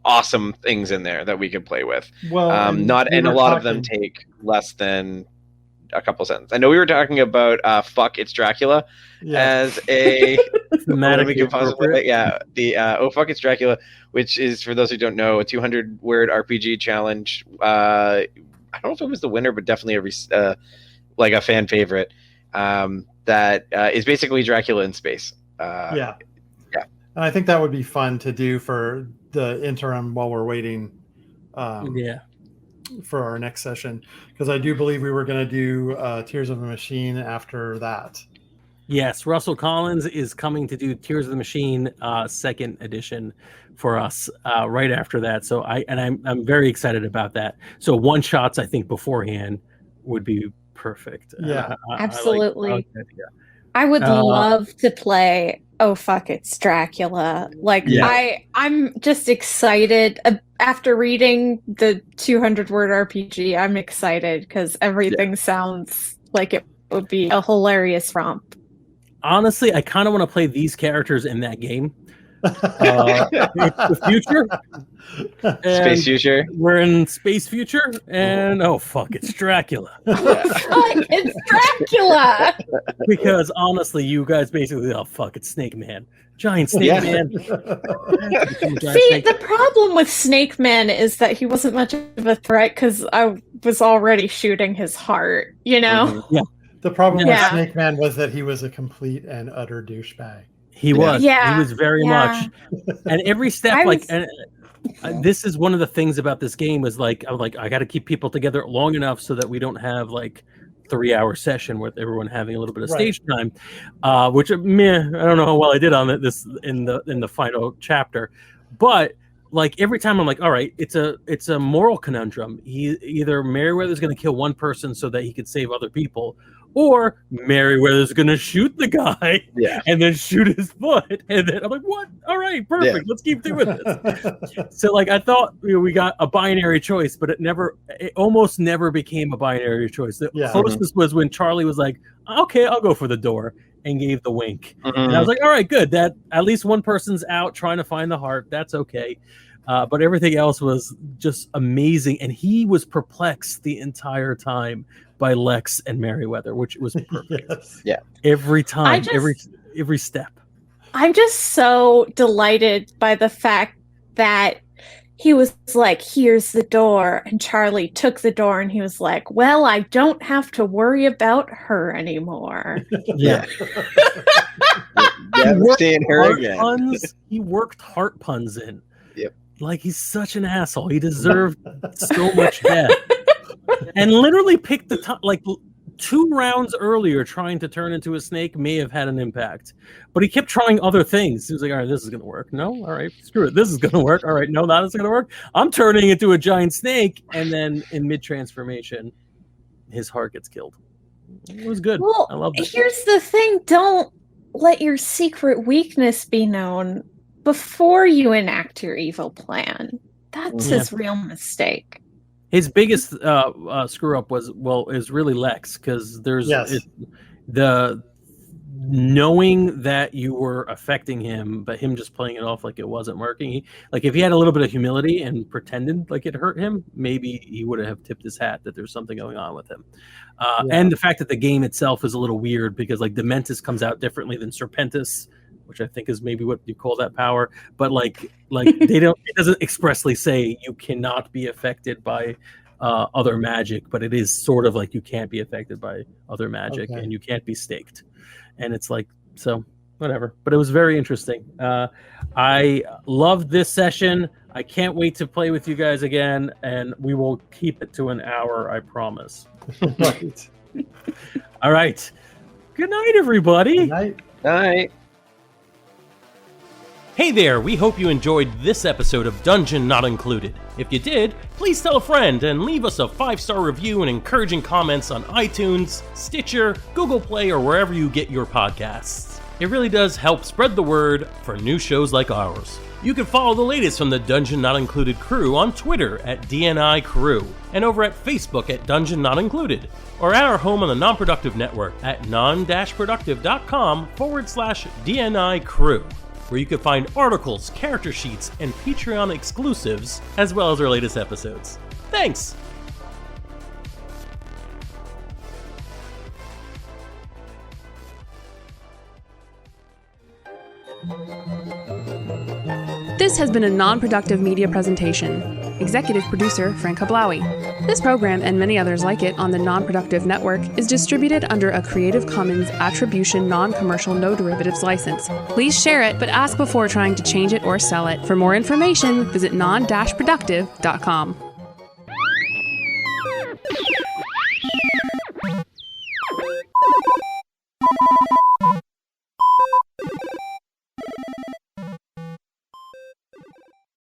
awesome things in there that we could play with. Well, and a lot of them take less than a couple sentences. I know we were talking about "Fuck It's Dracula" as a thematically appropriate. "Oh Fuck It's Dracula," which is, for those who don't know, a 200 word RPG challenge. I don't know if it was the winner, but definitely like a fan favorite. That is basically Dracula in space. And I think that would be fun to do for the interim while we're waiting. For our next session, because I do believe we were going to do Tears of the Machine after that. Yes, Russell Collins is coming to do Tears of the Machine second edition for us right after that. So I'm very excited about that. So one shots I think beforehand would be perfect. Yeah, absolutely. I would love to play "Oh Fuck It's Dracula." Like I'm just excited after reading the 200 word RPG. I'm excited because everything sounds like it would be a hilarious romp. Honestly, I kind of want to play these characters in that game. It's the future. Space future. We're in space future, and oh fuck, it's Dracula. It's Dracula. Because honestly, you guys basically, oh fuck, it's Snake Man, giant Snake Man. See, the problem with Snake Man is that he wasn't much of a threat because I was already shooting his heart. You know. Yeah. The problem with Snake Man was that he was a complete and utter douchebag. He was. Yeah. He was very much. And every step, this is one of the things about this game is I got to keep people together long enough so that we don't have 3-hour session with everyone having a little bit of stage time, which I don't know how well I did on this in the final chapter, but every time I'm like, all right, it's a moral conundrum. Either Merryweather's going to kill one person so that he could save other people, or Merryweather's going to shoot the guy and then shoot his foot. And then I'm like, what? All right, perfect. Let's keep doing this. So I thought we got a binary choice, but it almost never became a binary choice. The closest was when Charlie was like, okay, I'll go for the door, and gave the wink. And I was like, all right, good. That at least one person's out trying to find the heart. That's okay. But everything else was just amazing. And he was perplexed the entire time by Lex and Merryweather, which was perfect. Yeah. Every time, every step. I'm just so delighted by the fact that he was like, here's the door. And Charlie took the door and he was like, well, I don't have to worry about her anymore. Yeah. Never seeing her again. He worked heart puns in. Yep. Like, he's such an asshole. He deserved so much death. And literally picked the top, like 2 rounds earlier, trying to turn into a snake may have had an impact. But he kept trying other things. He was like, all right, this is going to work. No, all right, screw it. This is going to work. All right, no, that is going to work. I'm turning into a giant snake. And then in mid-transformation, his heart gets killed. It was good. Well, I love it. Here's the thing. Don't let your secret weakness be known before you enact your evil plan. That's his real mistake. His biggest screw up is really Lex, because there's the knowing that you were affecting him, but him just playing it off like it wasn't working. Like, if he had a little bit of humility and pretended like it hurt him, maybe he would have tipped his hat that there's something going on with him. And the fact that the game itself is a little weird, because like Dementus comes out differently than Serpentis, which I think is maybe what you call that power. But like it doesn't expressly say you cannot be affected by other magic, but it is sort of like you can't be affected by other magic, and you can't be staked. And it's like, so whatever. But it was very interesting. I loved this session. I can't wait to play with you guys again, and we will keep it to an hour, I promise. Right. All right. Good night, everybody. Good night. Night. Hey there, we hope you enjoyed this episode of Dungeon Not Included. If you did, please tell a friend and leave us a 5-star review and encouraging comments on iTunes, Stitcher, Google Play, or wherever you get your podcasts. It really does help spread the word for new shows like ours. You can follow the latest from the Dungeon Not Included crew on Twitter at DNI Crew, and over at Facebook at Dungeon Not Included, or at our home on the Non-Productive Network at non-productive.com/DNI Crew, where you can find articles, character sheets, and Patreon exclusives, as well as our latest episodes. Thanks! This has been a Non-Productive media presentation. Executive producer, Frank Hablawi. This program and many others like it on the Non-Productive Network is distributed under a Creative Commons Attribution Non-Commercial No Derivatives license. Please share it, but ask before trying to change it or sell it. For more information, visit non-productive.com.